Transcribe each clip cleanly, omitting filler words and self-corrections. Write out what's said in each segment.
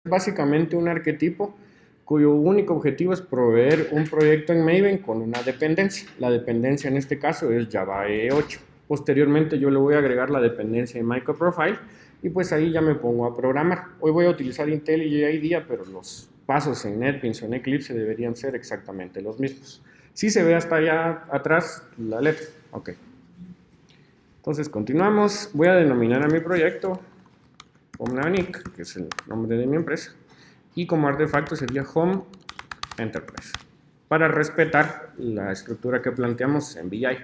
básicamente un arquetipo cuyo único objetivo es proveer un proyecto en Maven con una dependencia. La dependencia en este caso es Java EE8. Posteriormente yo le voy a agregar la dependencia de MicroProfile y pues ahí ya me pongo a programar. Hoy voy a utilizar IntelliJ IDEA, pero los pasos en NetBeans o en Eclipse deberían ser exactamente los mismos. Si se ve hasta allá atrás la letra. Ok. Entonces continuamos. Voy a denominar a mi proyecto HomeNavic, que es el nombre de mi empresa, y como artefacto sería Home Enterprise, para respetar la estructura que planteamos en VI.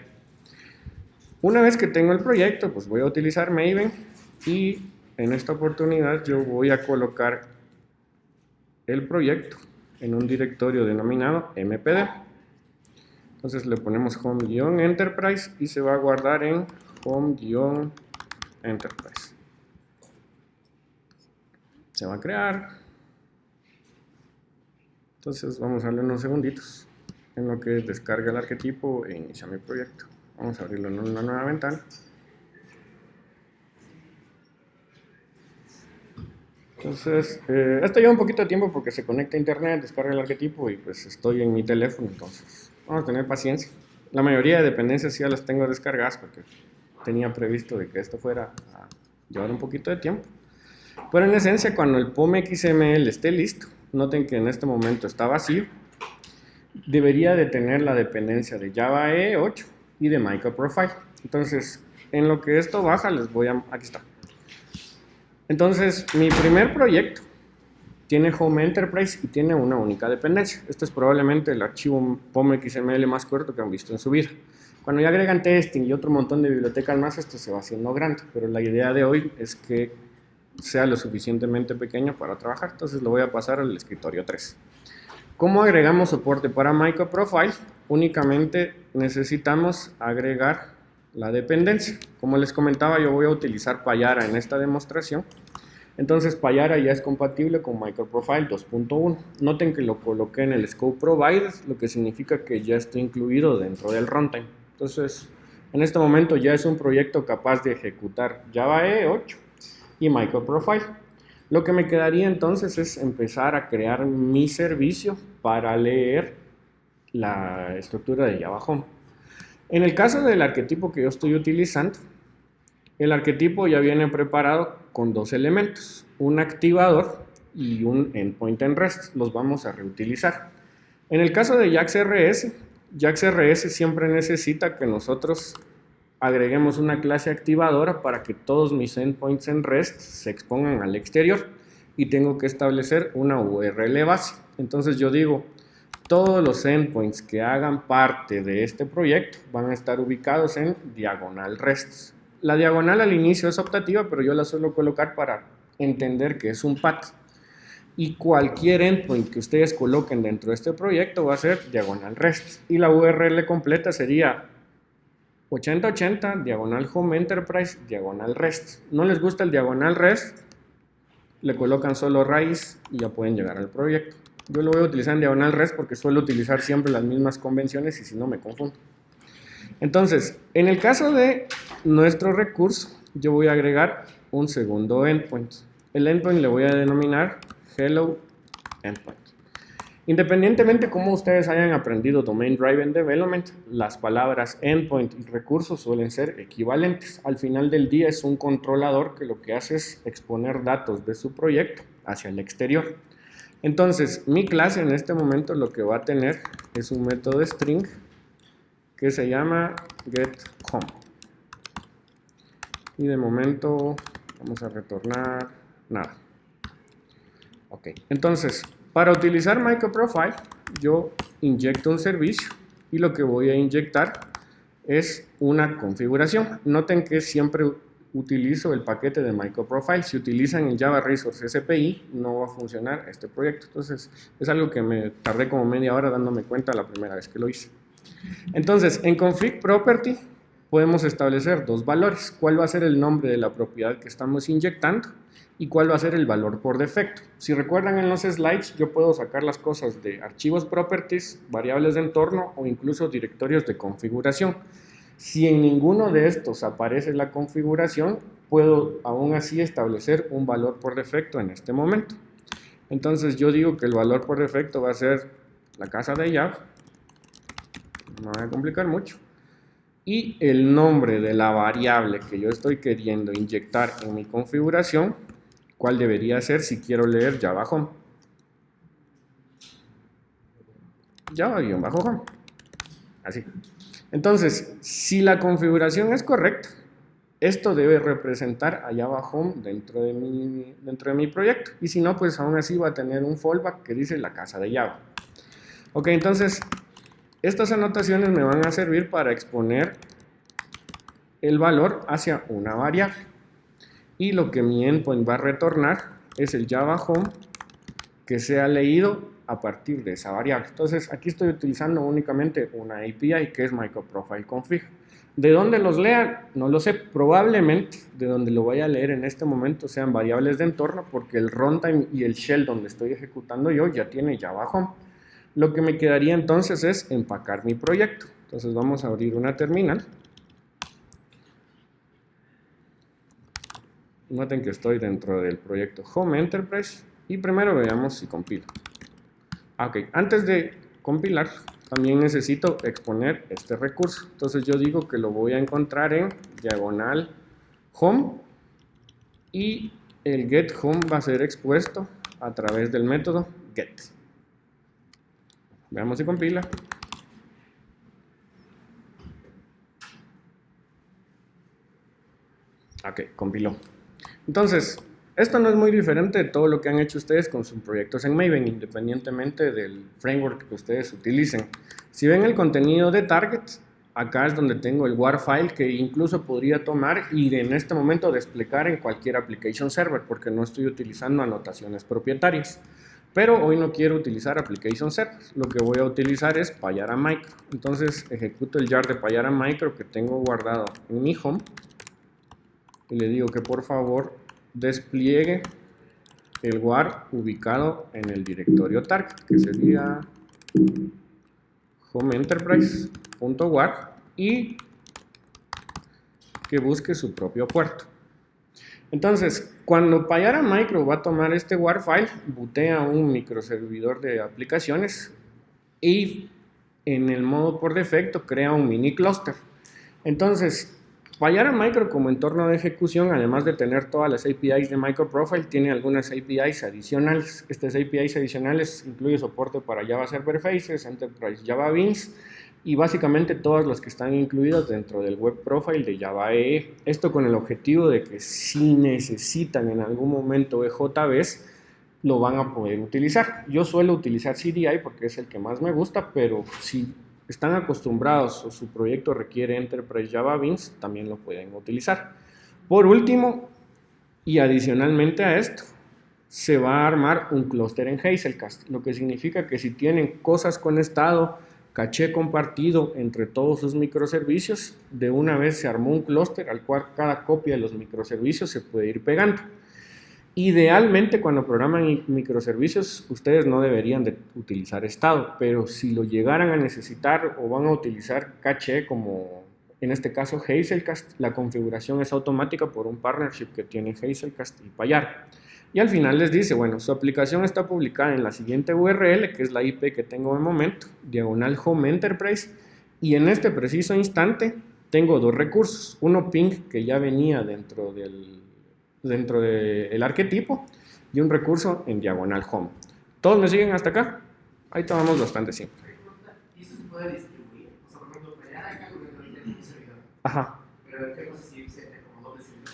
Una vez que tengo el proyecto, pues voy a utilizar Maven y en esta oportunidad yo voy a colocar el proyecto en un directorio denominado mpd. Entonces le ponemos home-enterprise y se va a guardar en home-enterprise. Se va a crear. Entonces vamos a darle unos segunditos en lo que descarga el arquetipo e inicia mi proyecto. Vamos a abrirlo en una nueva ventana. Entonces, esto lleva un poquito de tiempo porque se conecta a internet, descarga el arquetipo y pues estoy en mi teléfono, entonces vamos a tener paciencia. La mayoría de dependencias ya las tengo descargadas porque tenía previsto de que esto fuera a llevar un poquito de tiempo. Pero en esencia, cuando el POM XML esté listo, noten que en este momento está vacío, debería de tener la dependencia de Java EE8 y de MicroProfile. Entonces, en lo que esto baja, les voy a... Aquí está. Entonces, mi primer proyecto tiene Home Enterprise y tiene una única dependencia. Este es probablemente el archivo POM XML más corto que han visto en su vida. Cuando ya agregan testing y otro montón de bibliotecas más, esto se va haciendo grande, pero la idea de hoy es que sea lo suficientemente pequeño para trabajar. Entonces lo voy a pasar al escritorio 3. ¿Cómo agregamos soporte para MicroProfile? Únicamente necesitamos agregar la dependencia. Como les comentaba, yo voy a utilizar Payara en esta demostración. Entonces Payara ya es compatible con MicroProfile 2.1. Noten que lo coloqué en el Scope Provider, lo que significa que ya está incluido dentro del runtime. Entonces, en este momento ya es un proyecto capaz de ejecutar Java EE8 y MicroProfile. Lo que me quedaría entonces es empezar a crear mi servicio para leer la estructura de Java Home. En el caso del arquetipo que yo estoy utilizando, el arquetipo ya viene preparado con dos elementos, un activador y un endpoint en REST. Los vamos a reutilizar. En el caso de JAX-RS siempre necesita que nosotros agreguemos una clase activadora para que todos mis endpoints en REST se expongan al exterior y tengo que establecer una URL base. Entonces yo digo, todos los endpoints que hagan parte de este proyecto van a estar ubicados en diagonal REST. La diagonal al inicio es optativa, pero yo la suelo colocar para entender que es un path. Y cualquier endpoint que ustedes coloquen dentro de este proyecto va a ser diagonal REST. Y la URL completa sería 8080 diagonal home enterprise diagonal REST. No les gusta el diagonal REST, le colocan solo raíz y ya pueden llegar al proyecto. Yo lo voy a utilizar en diagonal REST porque suelo utilizar siempre las mismas convenciones y si no me confundo. Entonces, en el caso de nuestro recurso, yo voy a agregar un segundo endpoint. El endpoint le voy a denominar hello endpoint. Independientemente de cómo ustedes hayan aprendido Domain Driven Development, las palabras endpoint y recursos suelen ser equivalentes. Al final del día es un controlador que lo que hace es exponer datos de su proyecto hacia el exterior. Entonces, mi clase en este momento lo que va a tener es un método string que se llama getHome. Y de momento vamos a retornar nada. Ok, entonces, para utilizar MicroProfile, yo inyecto un servicio y lo que voy a inyectar es una configuración. Noten que siempre utilizo el paquete de MicroProfile. Si utilizan el Java Resource SPI, no va a funcionar este proyecto. Entonces, es algo que me tardé como media hora dándome cuenta la primera vez que lo hice. Entonces, en config property podemos establecer dos valores. ¿Cuál va a ser el nombre de la propiedad que estamos inyectando? Y cuál va a ser el valor por defecto. Si recuerdan en los slides, yo puedo sacar las cosas de archivos properties, variables de entorno o incluso directorios de configuración. Si en ninguno de estos aparece la configuración, puedo aún así establecer un valor por defecto en este momento. Entonces yo digo que el valor por defecto va a ser la casa de Java. No me voy a complicar mucho. Y el nombre de la variable que yo estoy queriendo inyectar en mi configuración, ¿cuál debería ser si quiero leer Java Home? Java-Home. Así. Entonces, si la configuración es correcta, esto debe representar a Java Home dentro de mi proyecto. Y si no, pues aún así va a tener un fallback que dice la casa de Java. Ok, entonces, estas anotaciones me van a servir para exponer el valor hacia una variable. Y lo que mi endpoint va a retornar es el Java Home que sea leído a partir de esa variable. Entonces, aquí estoy utilizando únicamente una API que es MicroProfileConfig. ¿De dónde los lea? No lo sé. Probablemente de donde lo vaya a leer en este momento sean variables de entorno, porque el runtime y el shell donde estoy ejecutando yo ya tiene Java Home. Lo que me quedaría entonces es empacar mi proyecto. Entonces vamos a abrir una terminal. Noten que estoy dentro del proyecto Home Enterprise y primero veamos si compila. Ok, antes de compilar también necesito exponer este recurso. Entonces yo digo que lo voy a encontrar en diagonal home y el get home va a ser expuesto a través del método get. Veamos si compila. Ok, compiló. Entonces, esto no es muy diferente de todo lo que han hecho ustedes con sus proyectos en Maven, independientemente del framework que ustedes utilicen. Si ven el contenido de target, acá es donde tengo el WAR file que incluso podría tomar y en este momento desplegar en cualquier application server, porque no estoy utilizando anotaciones propietarias. Pero hoy no quiero utilizar application server, lo que voy a utilizar es Payara Micro. Entonces ejecuto el jar de Payara Micro que tengo guardado en mi home y le digo que por favor despliegue el WAR ubicado en el directorio target, que sería homeenterprise.war, y que busque su propio puerto. Entonces, cuando Payara Micro va a tomar este WAR file, bootea un microservidor de aplicaciones y en el modo por defecto crea un mini cluster. Entonces, Payara Micro como entorno de ejecución, además de tener todas las APIs de MicroProfile, tiene algunas APIs adicionales. Estas APIs adicionales incluyen soporte para Java Server Faces, Enterprise Java Beans y básicamente todas las que están incluidas dentro del web profile de Java EE. Esto con el objetivo de que si necesitan en algún momento EJBs, lo van a poder utilizar. Yo suelo utilizar CDI porque es el que más me gusta, pero si están acostumbrados o su proyecto requiere Enterprise Java Beans, también lo pueden utilizar. Por último, y adicionalmente a esto, se va a armar un clúster en Hazelcast, lo que significa que si tienen cosas con estado, caché compartido entre todos sus microservicios, de una vez se armó un clúster al cual cada copia de los microservicios se puede ir pegando. Idealmente, cuando programan microservicios, ustedes no deberían de utilizar estado, pero si lo llegaran a necesitar o van a utilizar caché como en este caso Hazelcast, la configuración es automática por un partnership que tiene Hazelcast y Payara. Y al final les dice, bueno, su aplicación está publicada en la siguiente URL, que es la IP que tengo de momento, diagonal home enterprise, y en este preciso instante tengo dos recursos, uno ping que ya venía dentro del arquetipo y un recurso en diagonal home. ¿Todos me siguen hasta acá? Ahí tomamos bastante simple. ¿Y eso se puede distribuir? O sea, por ejemplo, mañana acá con el servidor. Ajá. Pero ¿qué pasa si se como doble servidor?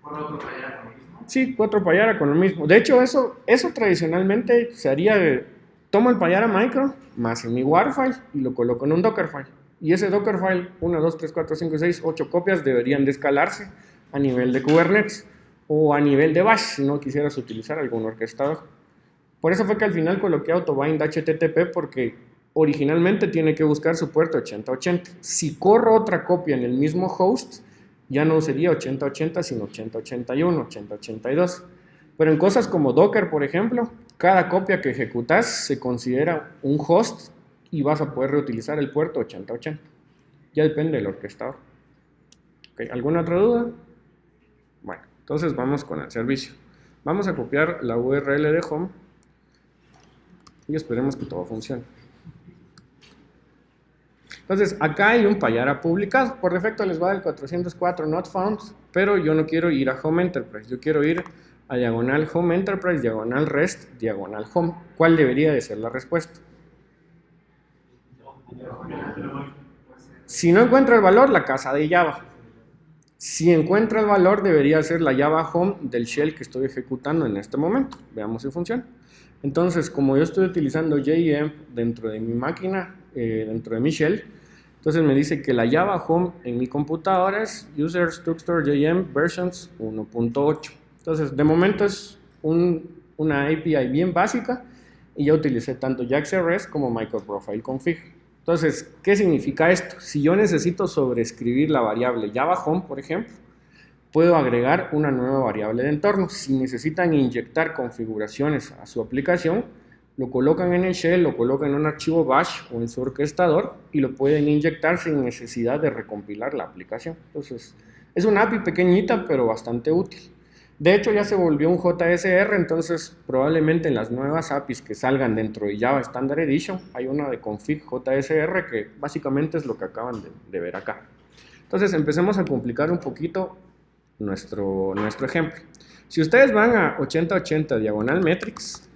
¿Con otro Payara con lo mismo? Sí, 4 Payara con lo mismo. De hecho, eso tradicionalmente se haría de, tomo el Payara Micro más en mi WAR file y lo coloco en un Dockerfile. Y ese Dockerfile, 1, 2, 3, 4, 5, 6, 8 copias deberían de escalarse a nivel de Kubernetes o a nivel de Bash si no quisieras utilizar algún orquestador. Por eso fue que al final coloqué autobind HTTP porque originalmente tiene que buscar su puerto 8080. Si corro otra copia en el mismo host, ya no sería 8080 sino 8081, 8082. Pero en cosas como Docker, por ejemplo, cada copia que ejecutas se considera un host y vas a poder reutilizar el puerto 8080. Ya depende del orquestador. ¿Okay? ¿Alguna otra duda? Bueno, entonces vamos con el servicio. Vamos a copiar la URL de home y esperemos que todo funcione. Entonces, acá hay un Payara publicado. Por defecto les va del 404 not found, pero yo no quiero ir a Home Enterprise. Yo quiero ir a diagonal Home Enterprise, diagonal REST, diagonal Home. ¿Cuál debería de ser la respuesta? Si no encuentro el valor, la casa de Java. Si encuentro el valor, debería ser la Java Home del shell que estoy ejecutando en este momento. Veamos si funciona. Entonces, como yo estoy utilizando JEM dentro de mi máquina, dentro de mi shell, entonces me dice que la Java Home en mi computadora es Users Tuxtor JEM Versions 1.8. Entonces, de momento es una API bien básica y ya utilicé tanto JAX-RS como MicroProfile Config. Entonces, ¿qué significa esto? Si yo necesito sobreescribir la variable Java Home, por ejemplo, puedo agregar una nueva variable de entorno. Si necesitan inyectar configuraciones a su aplicación, lo colocan en el shell, lo colocan en un archivo bash o en su orquestador y lo pueden inyectar sin necesidad de recompilar la aplicación. Entonces, es una API pequeñita, pero bastante útil. De hecho, ya se volvió un JSR, entonces probablemente en las nuevas APIs que salgan dentro de Java Standard Edition, hay una de config JSR que básicamente es lo que acaban de ver acá. Entonces, empecemos a complicar un poquito nuestro ejemplo. Si ustedes van a 8080 diagonal metrics,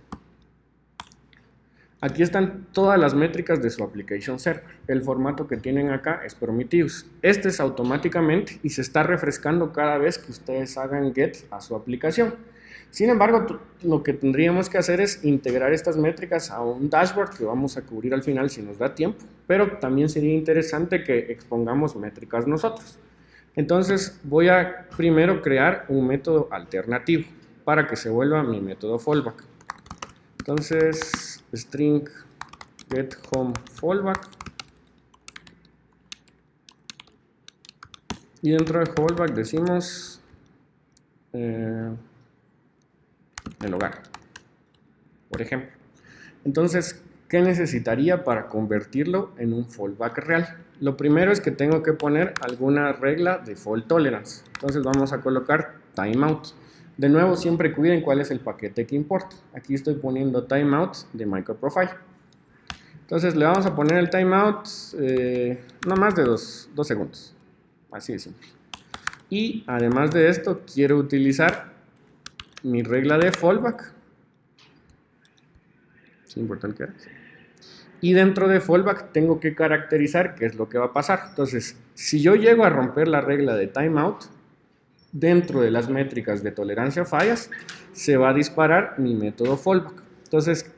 aquí están todas las métricas de su application server. El formato que tienen acá es Prometheus. Este es automáticamente y se está refrescando cada vez que ustedes hagan get a su aplicación. Sin embargo, lo que tendríamos que hacer es integrar estas métricas a un dashboard que vamos a cubrir al final si nos da tiempo. Pero también sería interesante que expongamos métricas nosotros. Entonces voy a primero crear un método alternativo para que se vuelva mi método fallback. Entonces string get home fallback y dentro de fallback decimos el hogar, por ejemplo. Entonces, ¿qué necesitaría para convertirlo en un fallback real? Lo primero es que tengo que poner alguna regla de fault tolerance. Entonces vamos a colocar timeout. De nuevo, siempre cuiden cuál es el paquete que importa. Aquí estoy poniendo timeout de MicroProfile. Entonces le vamos a poner el timeout no más de 2 segundos. Así de simple. Y además de esto, quiero utilizar mi regla de fallback. ¿Es importante que haga? Y dentro de fallback tengo que caracterizar qué es lo que va a pasar. Entonces, si yo llego a romper la regla de timeout, dentro de las métricas de tolerancia a fallas, se va a disparar mi método fallback. Entonces,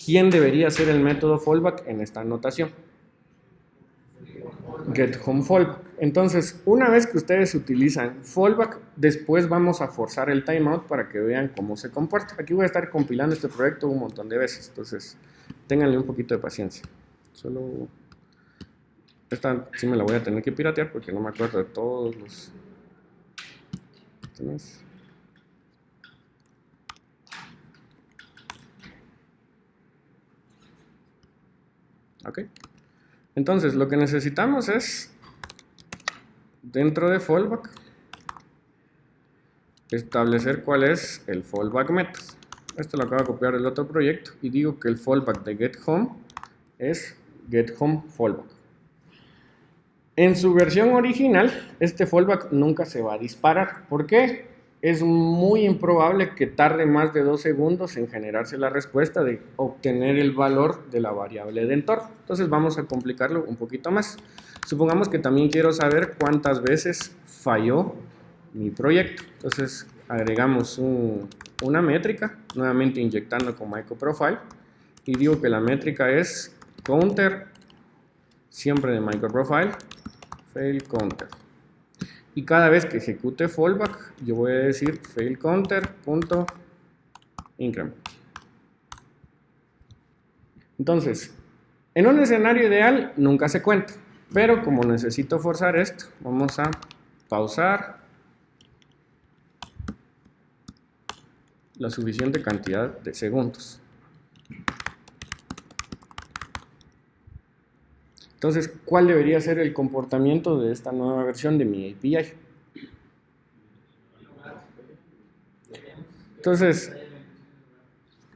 ¿quién debería ser el método fallback en esta anotación? GetHomeFallback. Entonces, una vez que ustedes utilizan fallback, después vamos a forzar el timeout para que vean cómo se comporta. Aquí voy a estar compilando este proyecto un montón de veces, entonces ténganle un poquito de paciencia. Solo esta sí me la voy a tener que piratear porque no me acuerdo de todos los... Ok. Entonces, lo que necesitamos es, dentro de fallback, establecer cuál es el fallback method. Esto lo acabo de copiar del otro proyecto y digo que el fallback de getHome es getHomeFallback. En su versión original, este fallback nunca se va a disparar. ¿Por qué? Es muy improbable que tarde más de 2 segundos en generarse la respuesta de obtener el valor de la variable de entorno. Entonces vamos a complicarlo un poquito más. Supongamos que también quiero saber cuántas veces falló mi proyecto. Entonces agregamos una métrica, nuevamente inyectando con MicroProfile, y digo que la métrica es counter, siempre de MicroProfile, fail counter. Y cada vez que ejecute fallback, yo voy a decir failCounter.increment. Entonces, en un escenario ideal nunca se cuenta, pero como necesito forzar esto, vamos a pausar la suficiente cantidad de segundos. Entonces, ¿cuál debería ser el comportamiento de esta nueva versión de mi API? Entonces,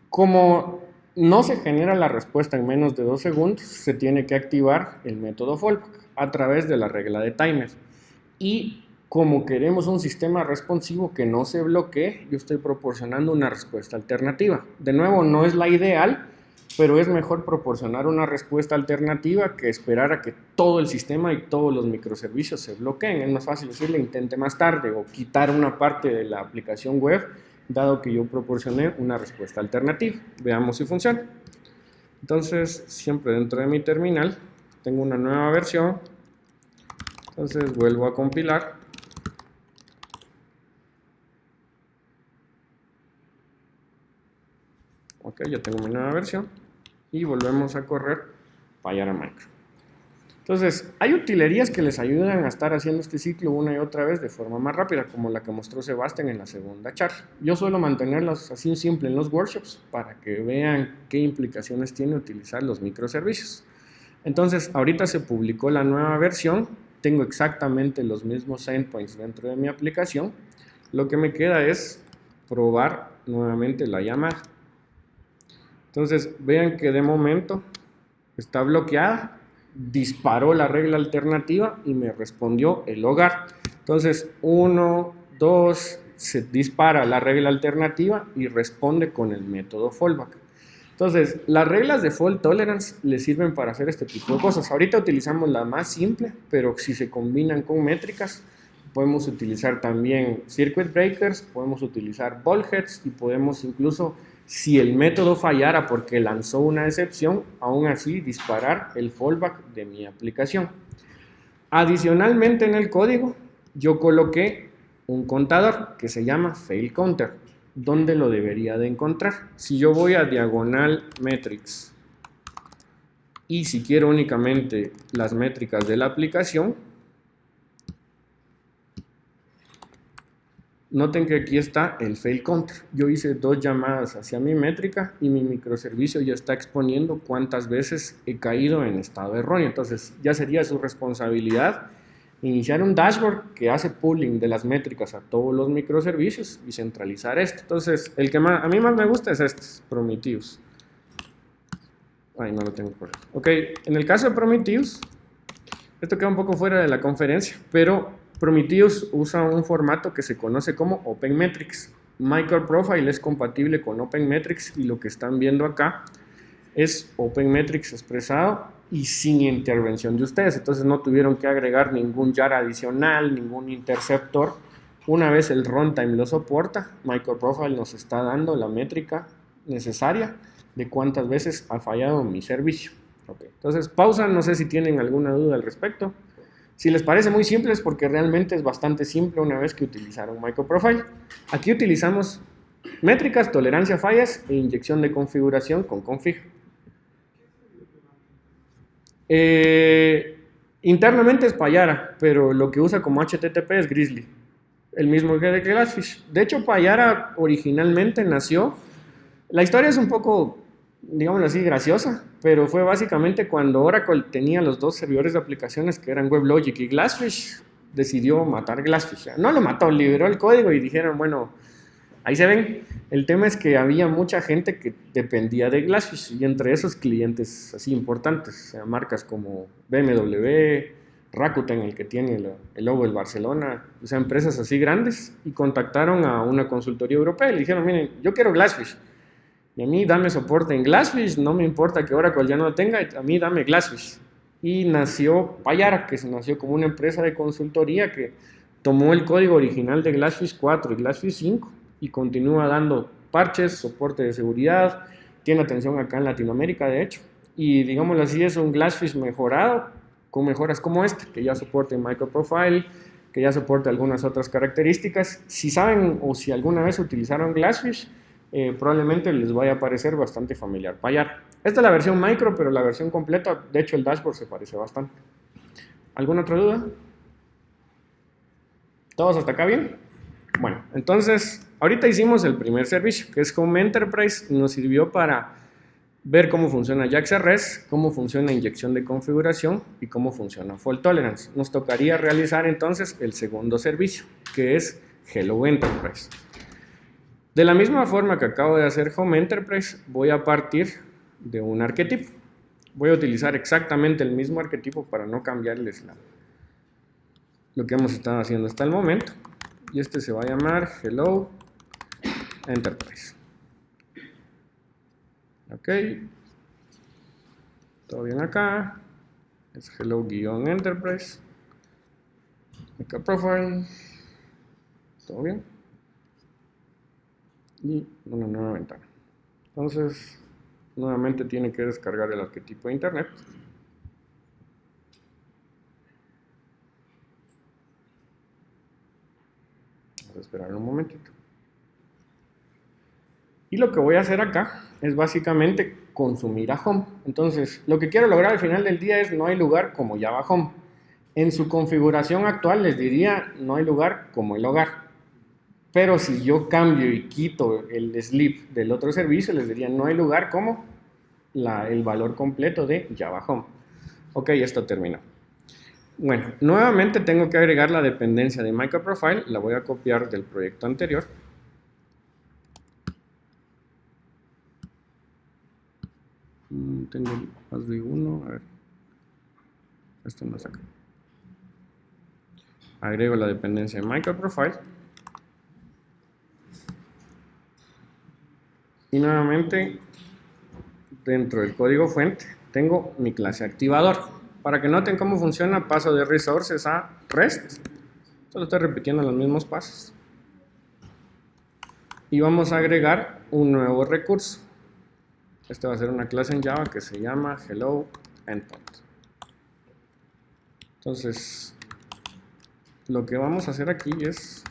como no se genera la respuesta en menos de 2 segundos, se tiene que activar el método fallback a través de la regla de timer. Y como queremos un sistema responsivo que no se bloquee, yo estoy proporcionando una respuesta alternativa. De nuevo, no es la ideal, pero es mejor proporcionar una respuesta alternativa que esperar a que todo el sistema y todos los microservicios se bloqueen. Es más fácil decirle intente más tarde o quitar una parte de la aplicación web, dado que yo proporcioné una respuesta alternativa. Veamos si funciona. Entonces, siempre dentro de mi terminal tengo una nueva versión. Entonces vuelvo a compilar. Ok, ya tengo mi nueva versión. Y volvemos a correr Payara Micro. Entonces, hay utilerías que les ayudan a estar haciendo este ciclo una y otra vez de forma más rápida, como la que mostró Sebastián en la segunda charla. Yo suelo mantenerlas así simple en los workshops para que vean qué implicaciones tiene utilizar los microservicios. Entonces, ahorita se publicó la nueva versión, tengo exactamente los mismos endpoints dentro de mi aplicación. Lo que me queda es probar nuevamente la llamada. Entonces, vean que de momento está bloqueada, disparó la regla alternativa y me respondió el hogar. Entonces, 1, 2, se dispara la regla alternativa y responde con el método fallback. Entonces, las reglas de fault tolerance le sirven para hacer este tipo de cosas. Ahorita utilizamos la más simple, pero si se combinan con métricas, podemos utilizar también circuit breakers, podemos utilizar bulkheads y podemos incluso, si el método fallara porque lanzó una excepción, aún así disparar el fallback de mi aplicación. Adicionalmente en el código, yo coloqué un contador que se llama fail counter. ¿Dónde lo debería de encontrar? Si yo voy a diagonal metrics y si quiero únicamente las métricas de la aplicación, noten que aquí está el fail counter. Yo hice 2 llamadas hacia mi métrica y mi microservicio ya está exponiendo cuántas veces he caído en estado erróneo. Entonces ya sería su responsabilidad iniciar un dashboard que hace pooling de las métricas a todos los microservicios y centralizar esto. Entonces, el que a mí más me gusta es este, Prometheus. Ay, no lo tengo por ahí. Ok, en el caso de Prometheus, esto queda un poco fuera de la conferencia, pero Prometheus usa un formato que se conoce como OpenMetrics. MicroProfile es compatible con OpenMetrics y lo que están viendo acá es OpenMetrics expresado y sin intervención de ustedes. Entonces no tuvieron que agregar ningún jar adicional, ningún interceptor. Una vez el runtime lo soporta, MicroProfile nos está dando la métrica necesaria de cuántas veces ha fallado mi servicio. Okay. Entonces pausa, no sé si tienen alguna duda al respecto. Si les parece muy simple es porque realmente es bastante simple una vez que utilizaron MicroProfile. Aquí utilizamos métricas, tolerancia a fallas e inyección de configuración con config. Internamente es Payara, pero lo que usa como HTTP es Grizzly, el mismo que de Glassfish. De hecho, Payara originalmente nació, la historia es un poco, digámoslo así, graciosa, pero fue básicamente cuando Oracle tenía los 2 servidores de aplicaciones que eran WebLogic y Glassfish, decidió matar Glassfish. No lo mató, liberó el código y dijeron, bueno, ahí se ven. El tema es que había mucha gente que dependía de Glassfish y entre esos clientes así importantes, o sea, marcas como BMW, Rakuten, el que tiene el logo del Barcelona, o sea, empresas así grandes, y contactaron a una consultoría europea y le dijeron, miren, yo quiero Glassfish y a mí dame soporte en Glassfish, no me importa que Oracle ya no lo tenga, a mí dame Glassfish. Y nació Payara, que se nació como una empresa de consultoría que tomó el código original de Glassfish 4 y Glassfish 5 y continúa dando parches, soporte de seguridad, tiene atención acá en Latinoamérica de hecho, y digámoslo así, es un Glassfish mejorado, con mejoras como este, que ya soporte MicroProfile, que ya soporte algunas otras características. Si saben o si alguna vez utilizaron Glassfish, probablemente les vaya a parecer bastante familiar Payara. Esta es la versión micro, pero la versión completa, de hecho el dashboard se parece bastante. ¿Alguna otra duda? ¿Todos hasta acá bien? Bueno, entonces, ahorita hicimos el primer servicio, que es Home Enterprise, y nos sirvió para ver cómo funciona JAX-RS, cómo funciona inyección de configuración y cómo funciona Fault Tolerance. Nos tocaría realizar entonces el segundo servicio, que es Hello Enterprise. De la misma forma que acabo de hacer Home Enterprise, voy a partir de un arquetipo. Voy a utilizar exactamente el mismo arquetipo para no cambiarles lo que hemos estado haciendo hasta el momento. Y este se va a llamar Hello Enterprise. Ok. Todo bien acá. Es Hello-Enterprise. Make profile. Todo bien. Y una nueva ventana. Entonces, nuevamente tiene que descargar el arquetipo de internet. Vamos a esperar un momentito. Y lo que voy a hacer acá es básicamente consumir a home. Entonces, lo que quiero lograr al final del día es no hay lugar como Java Home. En su configuración actual les diría no hay lugar como el hogar. Pero si yo cambio y quito el sleep del otro servicio, les diría no hay lugar como el valor completo de Java Home. Ok, esto terminó. Bueno, nuevamente tengo que agregar la dependencia de microprofile. La voy a copiar del proyecto anterior. Tengo más de uno. A ver. Esto no saca. Agrego la dependencia de microprofile. Y nuevamente, dentro del código fuente, tengo mi clase activador. Para que noten cómo funciona, paso de resources a REST. Solo estoy repitiendo los mismos pasos. Y vamos a agregar un nuevo recurso. Este va a ser una clase en Java que se llama Hello Endpoint. Entonces, lo que vamos a hacer aquí es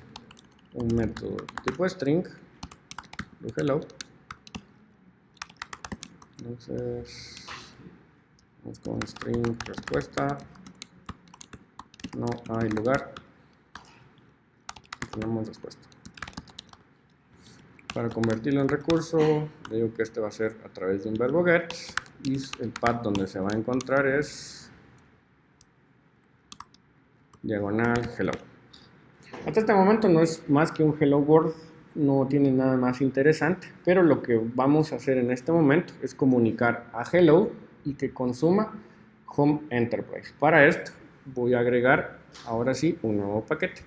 un método tipo string, hello. Entonces, vamos con string respuesta, no hay lugar, y ponemos respuesta. Para convertirlo en recurso, le digo que este va a ser a través de un verbo get, y el path donde se va a encontrar es diagonal hello. Hasta este momento no es más que un hello world, no tiene nada más interesante, pero lo que vamos a hacer en este momento es comunicar a hello y que consuma home enterprise. Para esto voy a agregar ahora sí un nuevo paquete.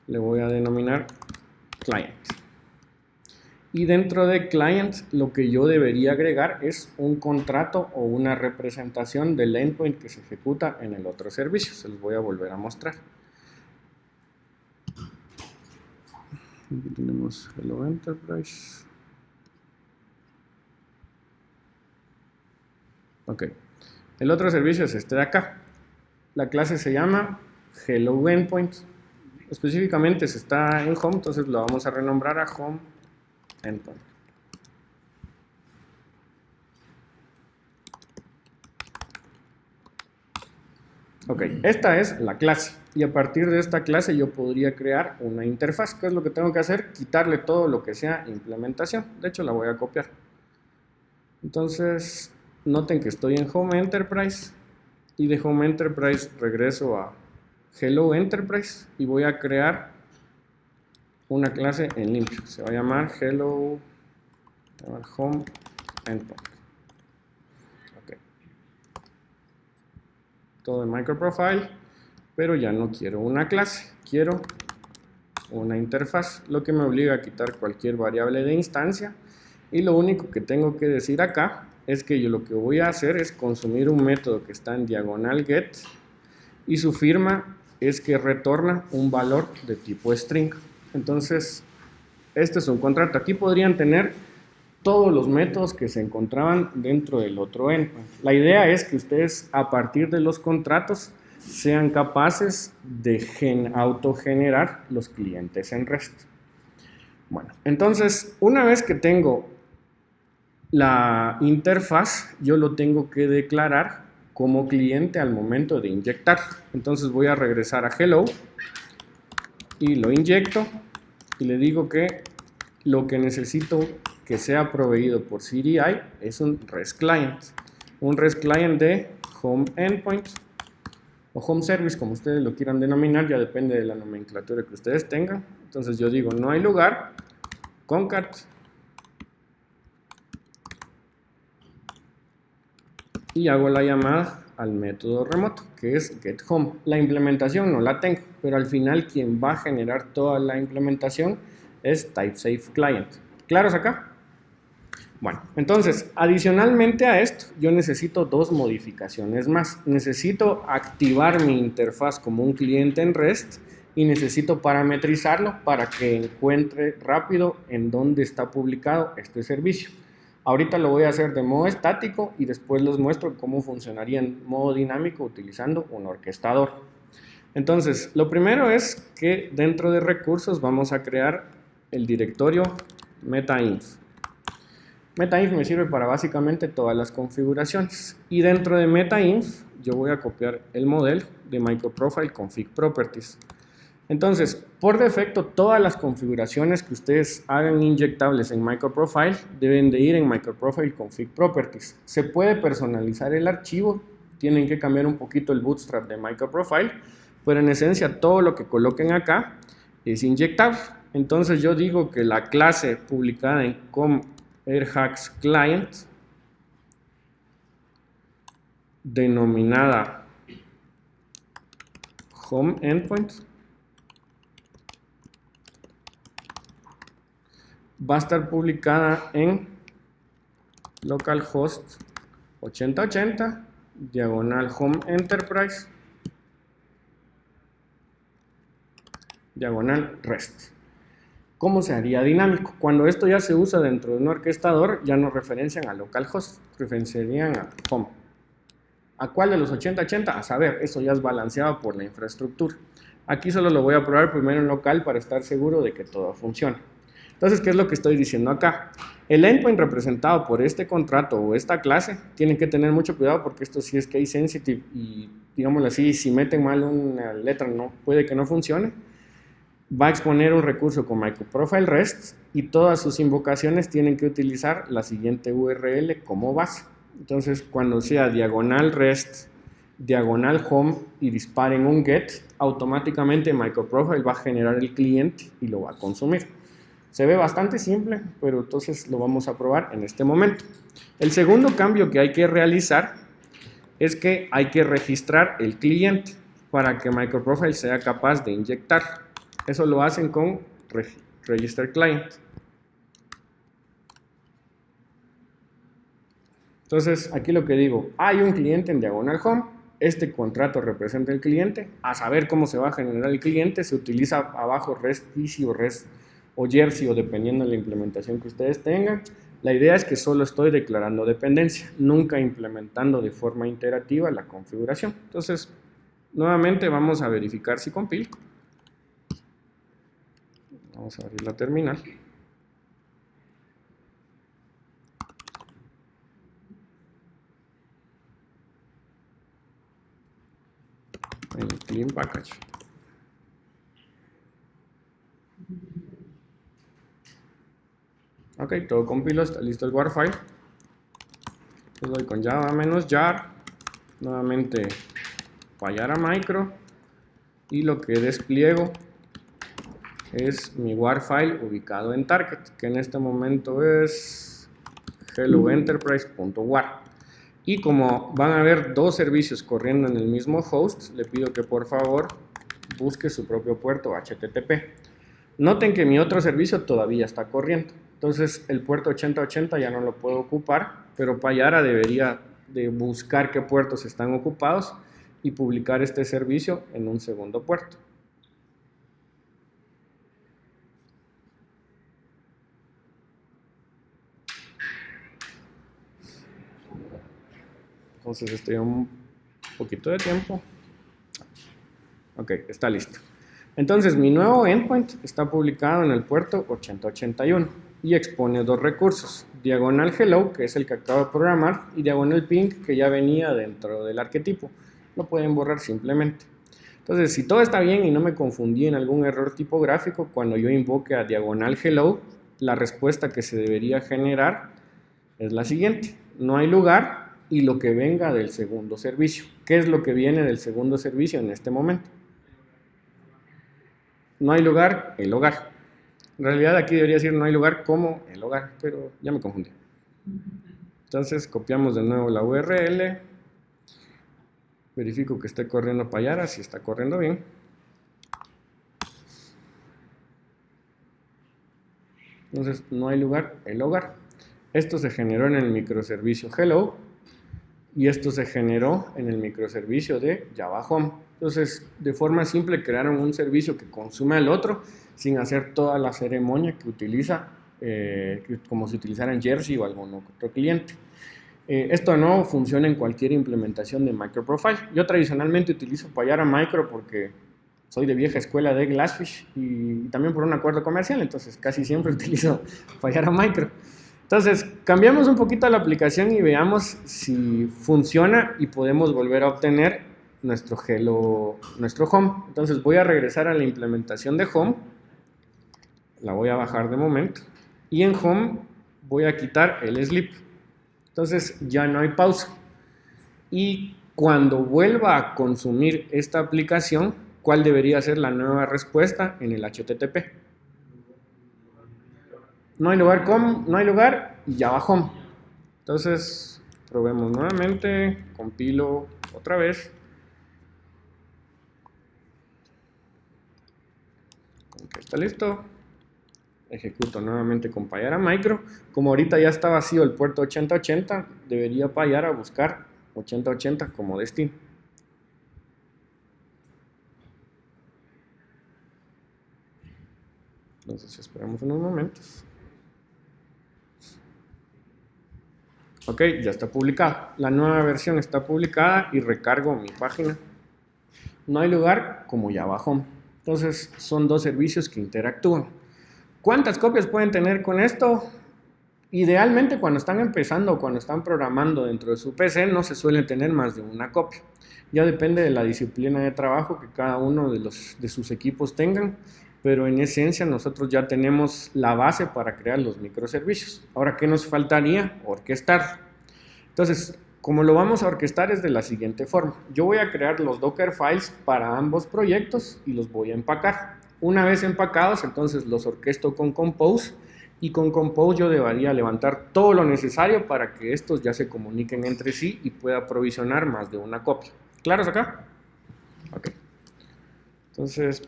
Le voy a denominar client. Y dentro de client lo que yo debería agregar es un contrato o una representación del endpoint que se ejecuta en el otro servicio. Se los voy a volver a mostrar. Aquí tenemos Hello Enterprise. Ok. El otro servicio es este de acá. La clase se llama Hello Endpoint. Específicamente se está en Home, entonces lo vamos a renombrar a Home Endpoint. Ok, esta es la clase. Y a partir de esta clase yo podría crear una interfaz. ¿Qué es lo que tengo que hacer? Quitarle todo lo que sea implementación. De hecho, la voy a copiar. Entonces, noten que estoy en Home Enterprise. Y de Home Enterprise regreso a Hello Enterprise. Y voy a crear una clase en limpio. Se va a llamar Hello Home Endpoint. Ok. Todo en microprofile. Pero ya no quiero una clase, quiero una interfaz, lo que me obliga a quitar cualquier variable de instancia. Y lo único que tengo que decir acá es que yo lo que voy a hacer es consumir un método que está en diagonal get y su firma es que retorna un valor de tipo string. Entonces, este es un contrato. Aquí podrían tener todos los métodos que se encontraban dentro del otro endpoint. La idea es que ustedes a partir de los contratos sean capaces de autogenerar los clientes en REST. Bueno, entonces, una vez que tengo la interfaz, yo lo tengo que declarar como cliente al momento de inyectar. Entonces voy a regresar a hello y lo inyecto y le digo que lo que necesito que sea proveído por CDI es un REST client. Un REST client de home endpoint o home service, como ustedes lo quieran denominar, ya depende de la nomenclatura que ustedes tengan. Entonces yo digo no hay lugar, concat y hago la llamada al método remoto, que es getHome. La implementación no la tengo, pero al final quien va a generar toda la implementación es TypeSafeClient. ¿Claros acá? Bueno, entonces, adicionalmente a esto, yo necesito dos modificaciones más. Necesito activar mi interfaz como un cliente en REST y necesito parametrizarlo para que encuentre rápido en dónde está publicado este servicio. Ahorita lo voy a hacer de modo estático y después les muestro cómo funcionaría en modo dinámico utilizando un orquestador. Entonces, lo primero es que dentro de recursos vamos a crear el directorio metainf. Metainf me sirve para básicamente todas las configuraciones. Y dentro de metainf yo voy a copiar el modelo de microprofile config properties. Entonces, por defecto, todas las configuraciones que ustedes hagan inyectables en microprofile deben de ir en microprofile config properties. Se puede personalizar el archivo, tienen que cambiar un poquito el bootstrap de microprofile, pero en esencia todo lo que coloquen acá es inyectable. Entonces yo digo que la clase publicada en com_airhacks client denominada home endpoint va a estar publicada en localhost 8080 diagonal home enterprise diagonal rest. ¿Cómo se haría dinámico? Cuando esto ya se usa dentro de un orquestador, ya no referencian a localhost, referenciarían a home. ¿A cuál de los 8080? A saber, eso ya es balanceado por la infraestructura. Aquí solo lo voy a probar primero en local para estar seguro de que todo funcione. Entonces, ¿qué es lo que estoy diciendo acá? El endpoint representado por este contrato o esta clase, tienen que tener mucho cuidado porque esto sí es case sensitive y, digámoslo así, si meten mal una letra, no, puede que no funcione. Va a exponer un recurso con microprofile REST y todas sus invocaciones tienen que utilizar la siguiente URL como base. Entonces, cuando sea diagonal REST, diagonal home y disparen un get, automáticamente microprofile va a generar el cliente y lo va a consumir. Se ve bastante simple, pero entonces lo vamos a probar en este momento. El segundo cambio que hay que realizar es que hay que registrar el cliente para que microprofile sea capaz de inyectar. Eso lo hacen con register client. Entonces, aquí lo que digo, hay un cliente en diagonal home, este contrato representa el cliente, a saber cómo se va a generar el cliente, se utiliza abajo REST Easy o REST o Jersey o dependiendo de la implementación que ustedes tengan. La idea es que solo estoy declarando dependencia, nunca implementando de forma iterativa la configuración. Entonces, nuevamente vamos a verificar si compila. Vamos a abrir la terminal. En clean package. Ok, todo compiló, está listo el WAR file. Le doy con java -jar, nuevamente fallar a micro y lo que despliego es mi WAR file ubicado en target, que en este momento es helloenterprise.war. Y como van a haber dos servicios corriendo en el mismo host, le pido que por favor busque su propio puerto HTTP. Noten que mi otro servicio todavía está corriendo, entonces el puerto 8080 ya no lo puedo ocupar, pero Payara debería de buscar qué puertos están ocupados y publicar este servicio en un segundo puerto. Entonces estoy un poquito de tiempo. Ok, está listo. Entonces mi nuevo endpoint está publicado en el puerto 8081 y expone dos recursos, diagonal hello, que es el que acabo de programar, y diagonal ping, que ya venía dentro del arquetipo. Lo pueden borrar simplemente. Entonces, si todo está bien y no me confundí en algún error tipográfico, cuando yo invoque a diagonal hello, la respuesta que se debería generar es la siguiente: no hay lugar y lo que venga del segundo servicio. ¿Qué es lo que viene del segundo servicio en este momento? No hay lugar, el hogar. En realidad aquí debería decir no hay lugar como el hogar, pero ya me confundí. Entonces copiamos de nuevo la URL, verifico que esté corriendo Payara, si está corriendo bien. Entonces no hay lugar, el hogar. Esto se generó en el microservicio Hello y esto se generó en el microservicio de Java Home. Entonces, de forma simple crearon un servicio que consume al otro sin hacer toda la ceremonia que utiliza, como si utilizara en Jersey o algún otro cliente. Esto no funciona en cualquier implementación de MicroProfile. Yo tradicionalmente utilizo Payara Micro porque soy de vieja escuela de Glassfish y también por un acuerdo comercial, entonces casi siempre utilizo Payara Micro. Entonces, cambiamos un poquito la aplicación y veamos si funciona y podemos volver a obtener nuestro Hello, nuestro Home. Entonces, voy a regresar a la implementación de Home. La voy a bajar de momento. Y en Home voy a quitar el sleep. Entonces, ya no hay pausa. Y cuando vuelva a consumir esta aplicación, ¿cuál debería ser la nueva respuesta en el HTTP? No hay lugar, no hay lugar y ya bajó. Entonces, probemos nuevamente, compilo otra vez. Ok, está listo. Ejecuto nuevamente con Payara Micro. Como ahorita ya está vacío el puerto 8080, debería Payara buscar 8080 como destino. Entonces, esperamos unos momentos. Ok, ya está publicado. La nueva versión está publicada y recargo mi página. No hay lugar como Java Home. Entonces, son dos servicios que interactúan. ¿Cuántas copias pueden tener con esto? Idealmente, cuando están empezando o cuando están programando dentro de su PC, no se suele tener más de una copia. Ya depende de la disciplina de trabajo que cada uno de sus equipos tengan, pero en esencia nosotros ya tenemos la base para crear los microservicios. Ahora, ¿qué nos faltaría? Orquestar. Entonces, como lo vamos a orquestar es de la siguiente forma. Yo voy a crear los Docker files para ambos proyectos y los voy a empacar. Una vez empacados, entonces los orquesto con Compose y con Compose yo debería levantar todo lo necesario para que estos ya se comuniquen entre sí y pueda provisionar más de una copia. ¿Claros acá? Ok. Entonces,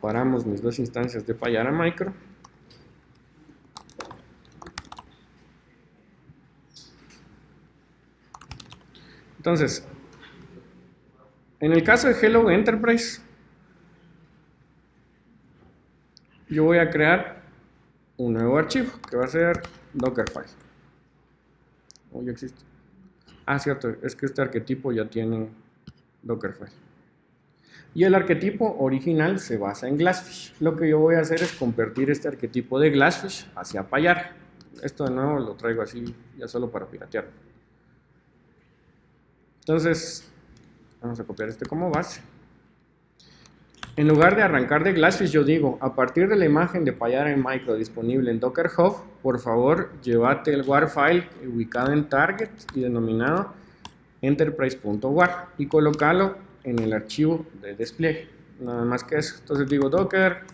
paramos mis dos instancias de Payara Micro. Entonces, en el caso de Hello Enterprise, yo voy a crear un nuevo archivo que va a ser Dockerfile. Oh, ya existe. Ah, cierto, es que este arquetipo ya tiene Dockerfile. Y el arquetipo original se basa en Glassfish. Lo que yo voy a hacer es convertir este arquetipo de Glassfish hacia Payara. Esto de nuevo lo traigo así ya solo para piratear. Entonces, vamos a copiar este como base. En lugar de arrancar de Glassfish, yo digo, a partir de la imagen de Payara en Micro disponible en Docker Hub, por favor, llévate el WAR file ubicado en target y denominado enterprise.war y colócalo en el archivo de despliegue. Nada más que eso. Entonces digo docker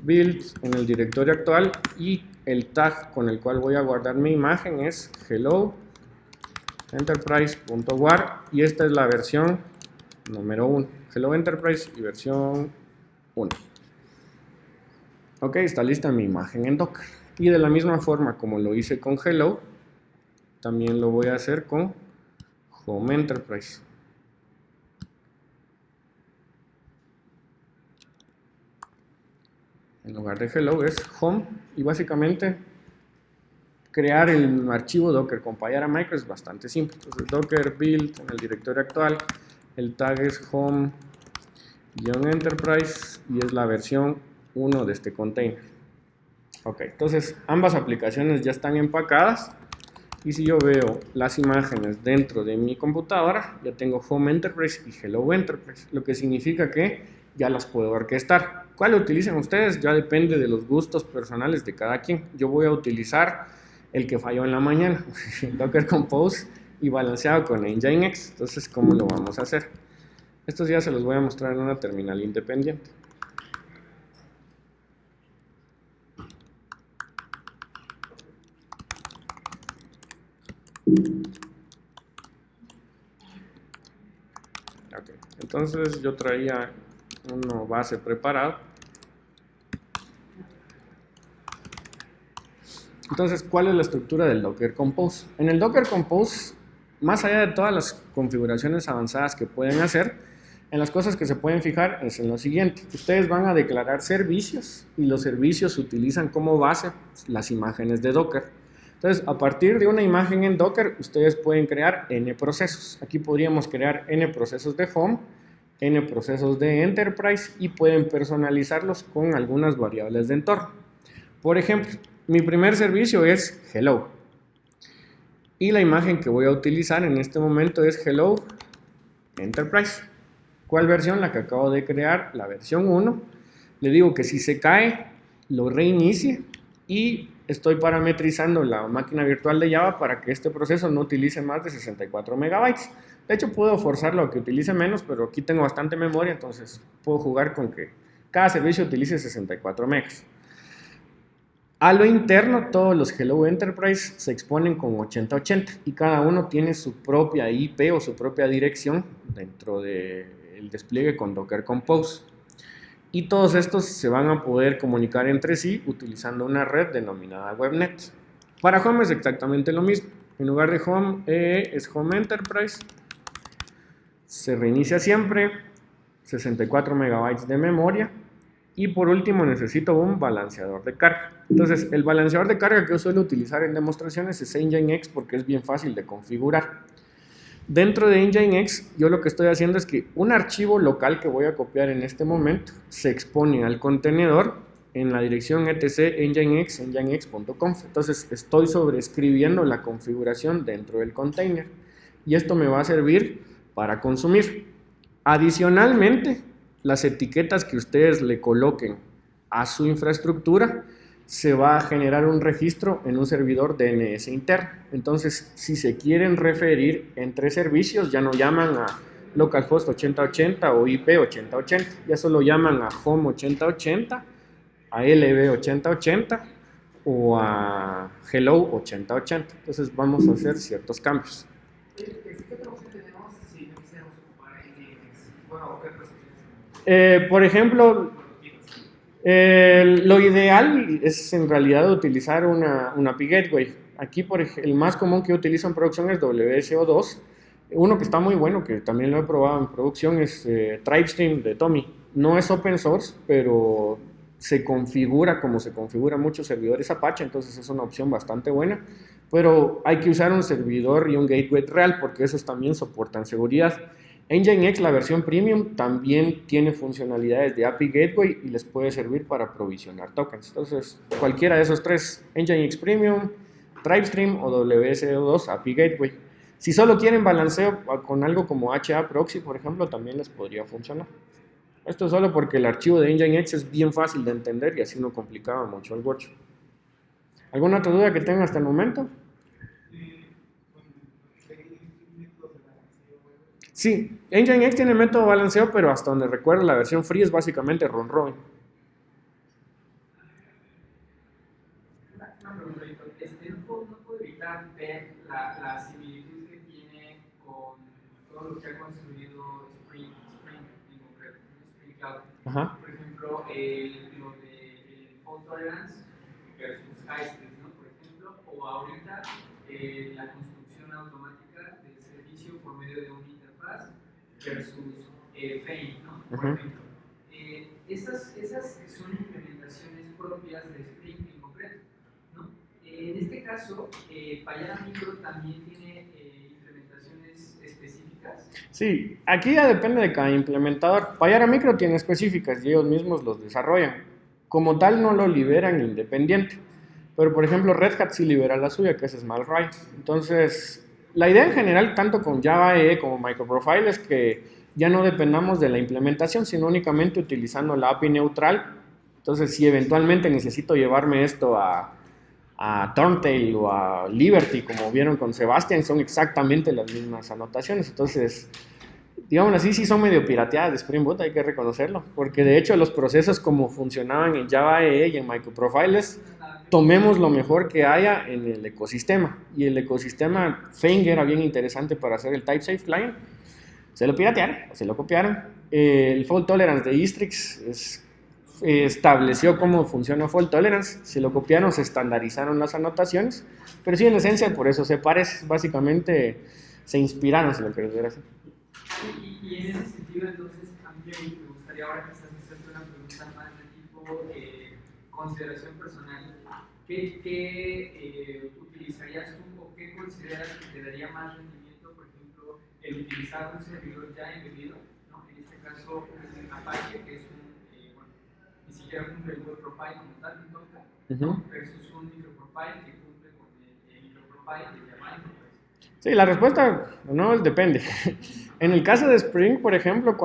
build en el directorio actual y el tag con el cual voy a guardar mi imagen es hello enterprise.war y esta es la versión número 1. Hello Enterprise y versión 1. Ok, está lista mi imagen en Docker. Y de la misma forma como lo hice con Hello, también lo voy a hacer con Home Enterprise. En lugar de Hello es Home y básicamente crear el archivo Docker con Payara Micro es bastante simple. Entonces docker build en el directorio actual, el tag es home-enterprise y es la versión 1 de este container. Ok, entonces ambas aplicaciones ya están empacadas y si yo veo las imágenes dentro de mi computadora, ya tengo Home Enterprise y Hello Enterprise, lo que significa que ya las puedo orquestar. ¿Cuál utilicen ustedes? Ya depende de los gustos personales de cada quien. Yo voy a utilizar el que falló en la mañana, Docker Compose y balanceado con Nginx. Entonces, ¿cómo lo vamos a hacer? Estos días se los voy a mostrar en una terminal independiente. Okay. Entonces yo traía una base preparada. Entonces, ¿cuál es la estructura del Docker Compose? En el Docker Compose, más allá de todas las configuraciones avanzadas que pueden hacer, en las cosas que se pueden fijar es en lo siguiente. Ustedes van a declarar servicios y los servicios utilizan como base las imágenes de Docker. Entonces, a partir de una imagen en Docker, ustedes pueden crear N procesos. Aquí podríamos crear N procesos de Home, N procesos de Enterprise y pueden personalizarlos con algunas variables de entorno. Por ejemplo, mi primer servicio es Hello. Y la imagen que voy a utilizar en este momento es Hello Enterprise. ¿Cuál versión? La que acabo de crear, la versión 1. Le digo que si se cae, lo reinicie y estoy parametrizando la máquina virtual de Java para que este proceso no utilice más de 64 megabytes. De hecho, puedo forzarlo a que utilice menos, pero aquí tengo bastante memoria, entonces puedo jugar con que cada servicio utilice 64 megas. A lo interno, todos los Hello Enterprise se exponen con 8080 y cada uno tiene su propia IP o su propia dirección dentro del despliegue con Docker Compose. Y todos estos se van a poder comunicar entre sí utilizando una red denominada WebNet. Para Home es exactamente lo mismo. En lugar de Home es Home Enterprise. Se reinicia siempre, 64 megabytes de memoria. Y por último necesito un balanceador de carga. Entonces el balanceador de carga que yo suelo utilizar en demostraciones es Nginx porque es bien fácil de configurar. Dentro de Nginx yo lo que estoy haciendo es que un archivo local que voy a copiar en este momento se expone al contenedor en la dirección etc nginx nginx.conf. Entonces estoy sobreescribiendo la configuración dentro del container y esto me va a servir para consumir. Adicionalmente, las etiquetas que ustedes le coloquen a su infraestructura, se va a generar un registro en un servidor DNS interno. Entonces, si se quieren referir entre servicios, ya no llaman a localhost 8080 o IP 8080, ya solo llaman a home 8080, a lb 8080 o a hello 8080. Entonces, vamos a hacer ciertos cambios. ¿Qué otra opción tenemos si no quisiéramos ocupar Nginx? Bueno, ¿qué otras opciones? Por ejemplo, lo ideal es en realidad utilizar una API Gateway. Aquí el más común que utilizo en producción es WSO2. Uno que está muy bueno, que también lo he probado en producción, es TribeStream de Tommy. No es open source, pero se configura como se configura muchos servidores Apache, entonces es una opción bastante buena. Pero hay que usar un servidor y un gateway real porque esos también soportan seguridad. Nginx, la versión premium, también tiene funcionalidades de API Gateway y les puede servir para provisionar tokens. Entonces, cualquiera de esos tres, Nginx Premium, TribeStream o WSO2 API Gateway. Si solo quieren balanceo con algo como HA Proxy, por ejemplo, también les podría funcionar. Esto es solo porque el archivo de Nginx es bien fácil de entender y así no complicaba mucho el workshop. ¿Alguna otra duda que tengan hasta el momento? Sí, Nginx tiene método de balanceo, pero hasta donde recuerdo la versión free es básicamente round robin. Una pregunta, Víctor. No puedo evitar ver la similitud que tiene con todo lo que ha construido Spring en concreto, Spring Cloud. Ajá. Por ejemplo, lo de fault tolerance versus High-Speed, ¿no? Por ejemplo, o ahorita la construcción automática del servicio por medio de un interfaz versus Fein, ¿no? Por ejemplo. Esas son implementaciones propias de Spring en concreto, ¿no? En este caso, Payara Micro también tiene implementaciones específicas. Sí, aquí ya depende de cada implementador. Payara Micro tiene específicas y ellos mismos los desarrollan. Como tal no lo liberan independiente. Pero por ejemplo Red Hat sí libera la suya, que es SmallRye. Entonces, la idea en general, tanto con Java EE como Microprofile, es que ya no dependamos de la implementación, sino únicamente utilizando la API neutral. Entonces, si eventualmente necesito llevarme esto a Turntail o a Liberty, como vieron con Sebastian, son exactamente las mismas anotaciones. Entonces, digamos así, sí son medio pirateadas de Spring Boot, hay que reconocerlo, porque de hecho los procesos como funcionaban en Java EE y en Microprofiles tomemos lo mejor que haya en el ecosistema. Y el ecosistema Fenger era bien interesante para hacer el TypeSafe client. Se lo piratearon, se lo copiaron. El fault tolerance de Istrix estableció cómo funciona fault tolerance. Se lo copiaron, se estandarizaron las anotaciones. Pero sí, en esencia, por eso se parece. Básicamente se inspiraron, si lo quieres ver así. Y en ese sentido, entonces, a mí me gustaría ahora que estás haciendo una pregunta más de tipo consideración personal. ¿Qué utilizarías tú o qué consideras que te daría más rendimiento, por ejemplo, el utilizar un servidor ya embebido, ¿no? En este caso, un Apache, que es bueno, ni siquiera cumple el web profile como tal, en Docker, versus un microprofile que cumple con el microprofile de Java Enterprise? Sí, la respuesta no depende. En el caso de Spring, por ejemplo,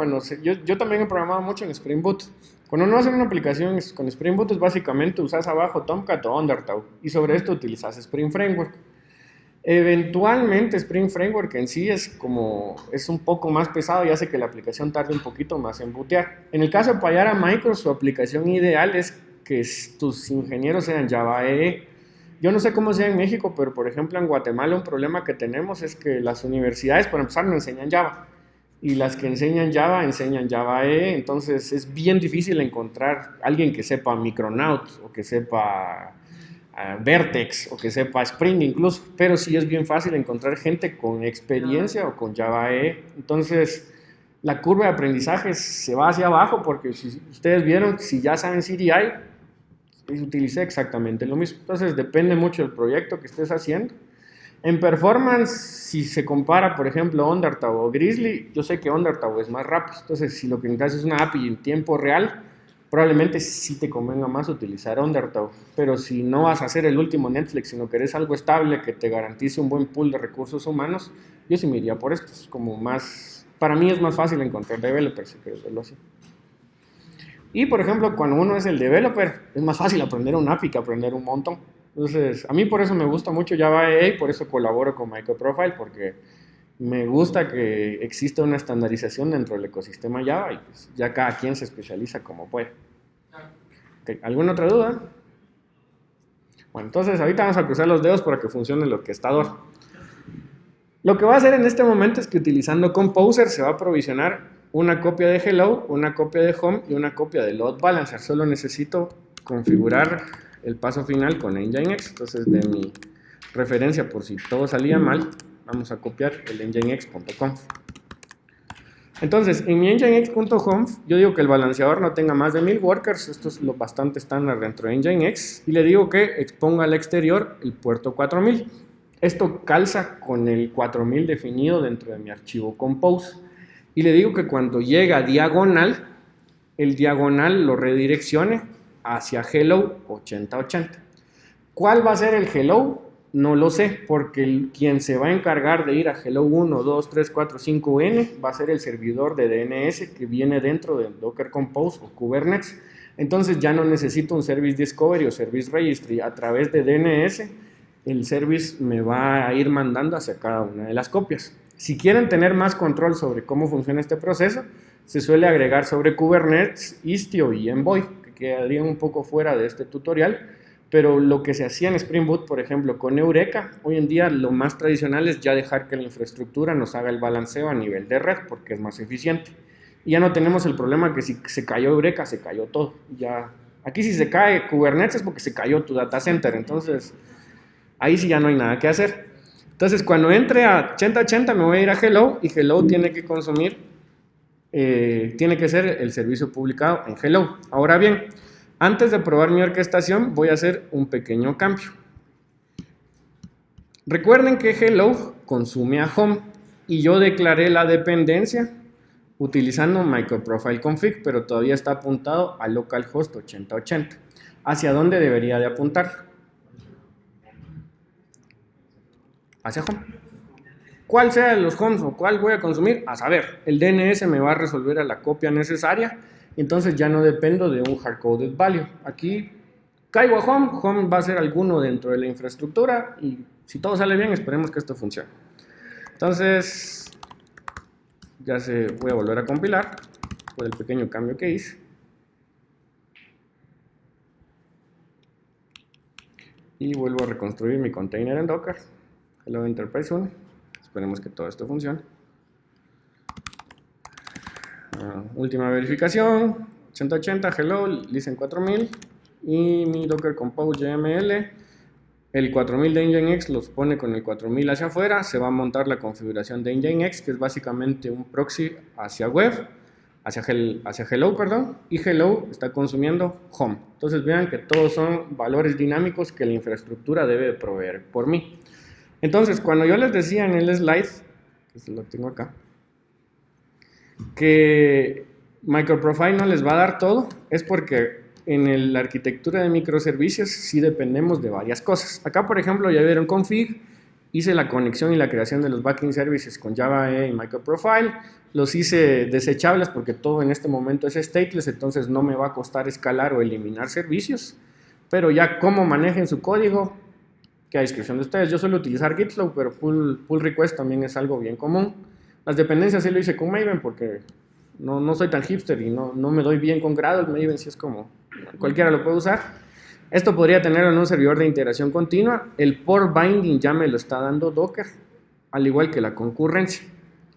yo también he programado mucho en Spring Boot. Cuando uno hace una aplicación con Spring Boot, es básicamente usas abajo Tomcat o Undertow y sobre esto utilizas Spring Framework. Eventualmente Spring Framework en sí es un poco más pesado y hace que la aplicación tarde un poquito más en bootear. En el caso de Payara Micro, su aplicación ideal es que tus ingenieros sean Java EE. Yo no sé cómo sea en México, pero por ejemplo en Guatemala un problema que tenemos es que las universidades, para empezar, no enseñan Java. Y las que enseñan Java EE, entonces es bien difícil encontrar alguien que sepa Micronaut o que sepa Vertex o que sepa Spring incluso, pero sí es bien fácil encontrar gente con experiencia o con Java EE. Entonces la curva de aprendizaje se va hacia abajo porque si ustedes vieron, si ya saben CDI, utilicé exactamente lo mismo. Entonces depende mucho del proyecto que estés haciendo. En performance, si se compara, por ejemplo, Undertow o Grizzly, yo sé que Undertow es más rápido. Entonces, si lo que necesitas es una API en tiempo real, probablemente sí te convenga más utilizar Undertow. Pero si no vas a hacer el último Netflix, sino que eres algo estable que te garantice un buen pool de recursos humanos, yo sí me iría por esto. Es como más, para mí es más fácil encontrar developers, si quieres verlo así. Y, por ejemplo, cuando uno es el developer, es más fácil aprender un API que aprender un montón. Entonces, a mí por eso me gusta mucho Java EE, por eso colaboro con MicroProfile, porque me gusta que exista una estandarización dentro del ecosistema Java y pues ya cada quien se especializa como puede. Okay. ¿Alguna otra duda? Bueno, entonces ahorita vamos a cruzar los dedos para que funcione el orquestador. Lo que va a hacer en este momento es que utilizando Composer se va a provisionar una copia de Hello, una copia de Home y una copia de Load Balancer. Solo necesito configurar el paso final con Nginx. Entonces, de mi referencia, por si todo salía mal, vamos a copiar el nginx.conf. Entonces, en mi nginx.conf, yo digo que el balanceador no tenga más de 1000 workers. Esto es lo bastante estándar dentro de Nginx. Y le digo que exponga al exterior el puerto 4000. Esto calza con el 4000 definido dentro de mi archivo compose. Y le digo que cuando llega diagonal, el diagonal lo redireccione hacia hello 8080. ¿Cuál va a ser el hello? No lo sé, porque quien se va a encargar de ir a hello 1, 2, 3, 4, 5, n va a ser el servidor de DNS que viene dentro del Docker Compose o Kubernetes. Entonces ya no necesito un Service Discovery o Service Registry. A través de DNS, el service me va a ir mandando hacia cada una de las copias. Si quieren tener más control sobre cómo funciona este proceso, se suele agregar sobre Kubernetes, Istio y Envoy, que quedarían un poco fuera de este tutorial, pero lo que se hacía en Spring Boot, por ejemplo, con Eureka, hoy en día lo más tradicional es ya dejar que la infraestructura nos haga el balanceo a nivel de red, porque es más eficiente. Y ya no tenemos el problema que si se cayó Eureka, se cayó todo. Ya, aquí si se cae Kubernetes es porque se cayó tu data center, entonces ahí sí ya no hay nada que hacer. Entonces, cuando entre a 8080 me voy a ir a Hello y Hello tiene que consumir, tiene que ser el servicio publicado en Hello. Ahora bien, antes de probar mi orquestación voy a hacer un pequeño cambio. Recuerden que Hello consume a Home y yo declaré la dependencia utilizando MicroProfile config, pero todavía está apuntado a localhost 8080. ¿Hacia dónde debería de apuntar? Hacia Home. ¿Cuál sea de los homes o cuál voy a consumir? A saber, el DNS me va a resolver a la copia necesaria, entonces ya no dependo de un hardcoded value. Aquí caigo a Home, Home va a ser alguno dentro de la infraestructura y si todo sale bien, esperemos que esto funcione. Entonces, voy a volver a compilar por el pequeño cambio que hice. y vuelvo a reconstruir mi container en Docker. Hello Enterprise 1. Esperemos que todo esto funcione. Última verificación. 8080, hello, listen 4000. Y mi Docker Compose YML. El 4000 de Nginx los pone con el 4000 hacia afuera. Se va a montar la configuración de Nginx, que es básicamente un proxy hacia web, hacia hello, perdón. Y hello está consumiendo home. Entonces vean que todos son valores dinámicos que la infraestructura debe proveer por mí. Entonces, cuando yo les decía en el slide, que se lo tengo acá, que MicroProfile no les va a dar todo, es porque en la arquitectura de microservicios sí dependemos de varias cosas. Acá, por ejemplo, ya vieron config, hice la conexión y la creación de los backend services con Java EE y MicroProfile, los hice desechables porque todo en este momento es stateless, entonces no me va a costar escalar o eliminar servicios, pero ya cómo manejen su código, que a discreción de ustedes. Yo suelo utilizar GitFlow, pero pull request también es algo bien común. Las dependencias sí lo hice con Maven porque no soy tan hipster y no me doy bien con Gradle. Maven sí es como, cualquiera lo puede usar. Esto podría tenerlo en un servidor de integración continua. El port binding ya me lo está dando Docker, al igual que la concurrencia.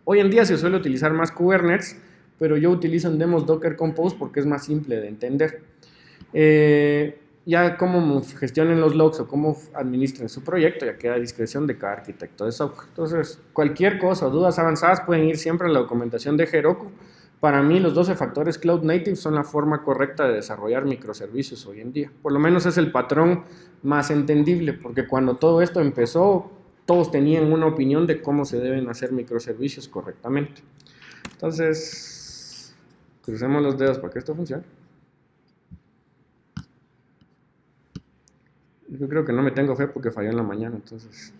Hoy en día se suele utilizar más Kubernetes, pero yo utilizo en demos Docker Compose porque es más simple de entender. Ya cómo gestionen los logs o cómo administren su proyecto ya queda a discreción de cada arquitecto de software. Entonces, cualquier cosa o dudas avanzadas pueden ir siempre a la documentación de Heroku. Para mí, los 12 factores Cloud Native son la forma correcta de desarrollar microservicios hoy en día. Por lo menos es el patrón más entendible, porque cuando todo esto empezó, todos tenían una opinión de cómo se deben hacer microservicios correctamente. Entonces, crucemos los dedos para que esto funcione. Yo creo que no me tengo fe porque falló en la mañana, entonces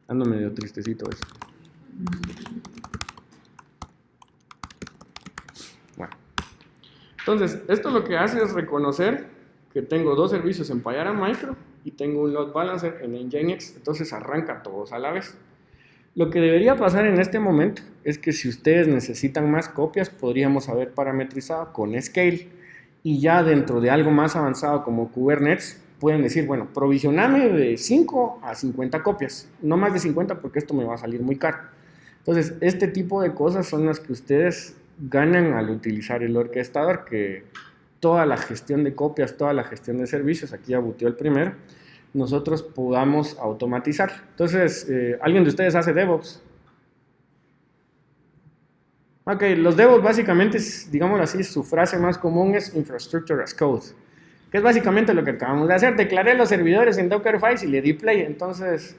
ando medio tristecito eso. Bueno, entonces esto lo que hace es reconocer que tengo dos servicios en Payara Micro y tengo un load balancer en Nginx, entonces arranca todos a la vez. Lo que debería pasar en este momento es que si ustedes necesitan más copias, podríamos haber parametrizado con Scale y ya dentro de algo más avanzado como Kubernetes, pueden decir, bueno, provisioname de 5 a 50 copias, no más de 50 porque esto me va a salir muy caro. Entonces, este tipo de cosas son las que ustedes ganan al utilizar el orquestador, que toda la gestión de copias, toda la gestión de servicios, aquí ya buteó el primero, nosotros podamos automatizar. Entonces, ¿alguien de ustedes hace DevOps? Ok, los DevOps básicamente, digámoslo así, su frase más común es Infrastructure as Code, que es básicamente lo que acabamos de hacer. Declaré los servidores en Dockerfiles y le di play. Entonces,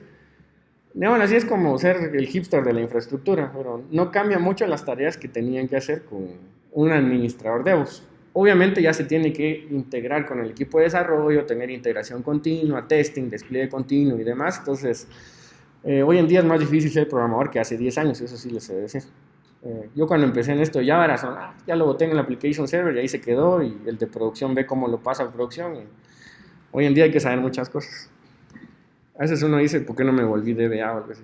digamos así, es como ser el hipster de la infraestructura, pero no cambia mucho las tareas que tenían que hacer con un administrador DevOps. Obviamente ya se tiene que integrar con el equipo de desarrollo, tener integración continua, testing, despliegue continuo y demás. Entonces, hoy en día es más difícil ser programador que hace 10 años, eso sí les sé decir. Yo cuando empecé en esto ya lo boté en el application server y ahí se quedó y el de producción ve cómo lo pasa a producción y hoy en día hay que saber muchas cosas. A veces uno dice, ¿por qué no me volví DBA o algo así?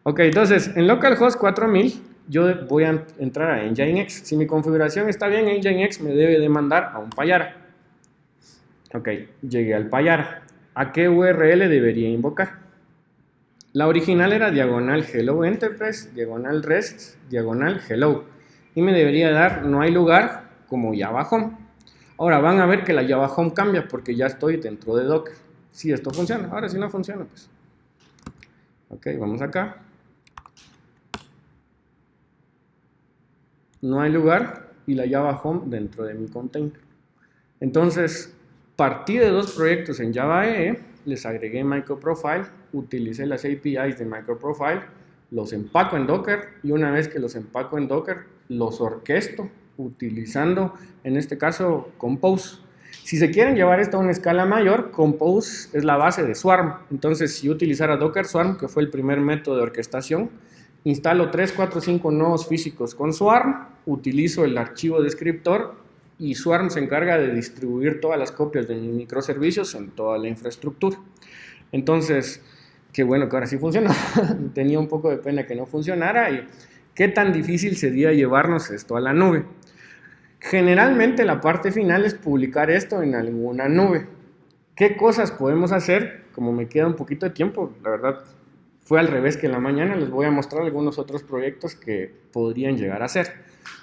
Ok, entonces en localhost 4000 yo voy a entrar a Nginx. Si mi configuración está bien, Nginx me debe de mandar a un Payara. Ok, llegué al Payara. ¿A qué URL debería invocar? La original era diagonal hello enterprise, diagonal rest, diagonal hello. Y me debería dar no hay lugar como Java Home. Ahora van a ver que la Java Home cambia porque ya estoy dentro de Docker. Si esto funciona, ahora si no funciona, pues. Ok, vamos acá. No hay lugar y la Java Home dentro de mi container. Entonces, partí de dos proyectos en Java EE, les agregué MicroProfile, utilicé las APIs de MicroProfile, los empaco en Docker y una vez que los empaco en Docker, los orquesto utilizando, en este caso, Compose. Si se quieren llevar esto a una escala mayor, Compose es la base de Swarm. Entonces, si yo utilizara Docker Swarm, que fue el primer método de orquestación, instalo 3, 4, 5 nodos físicos con Swarm, utilizo el archivo descriptor y Swarm se encarga de distribuir todas las copias de mis microservicios en toda la infraestructura. Entonces, qué bueno que ahora sí funciona. Tenía un poco de pena que no funcionara y qué tan difícil sería llevarnos esto a la nube. Generalmente la parte final es publicar esto en alguna nube. ¿Qué cosas podemos hacer? Como me queda un poquito de tiempo, la verdad fue al revés que en la mañana, les voy a mostrar algunos otros proyectos que podrían llegar a ser.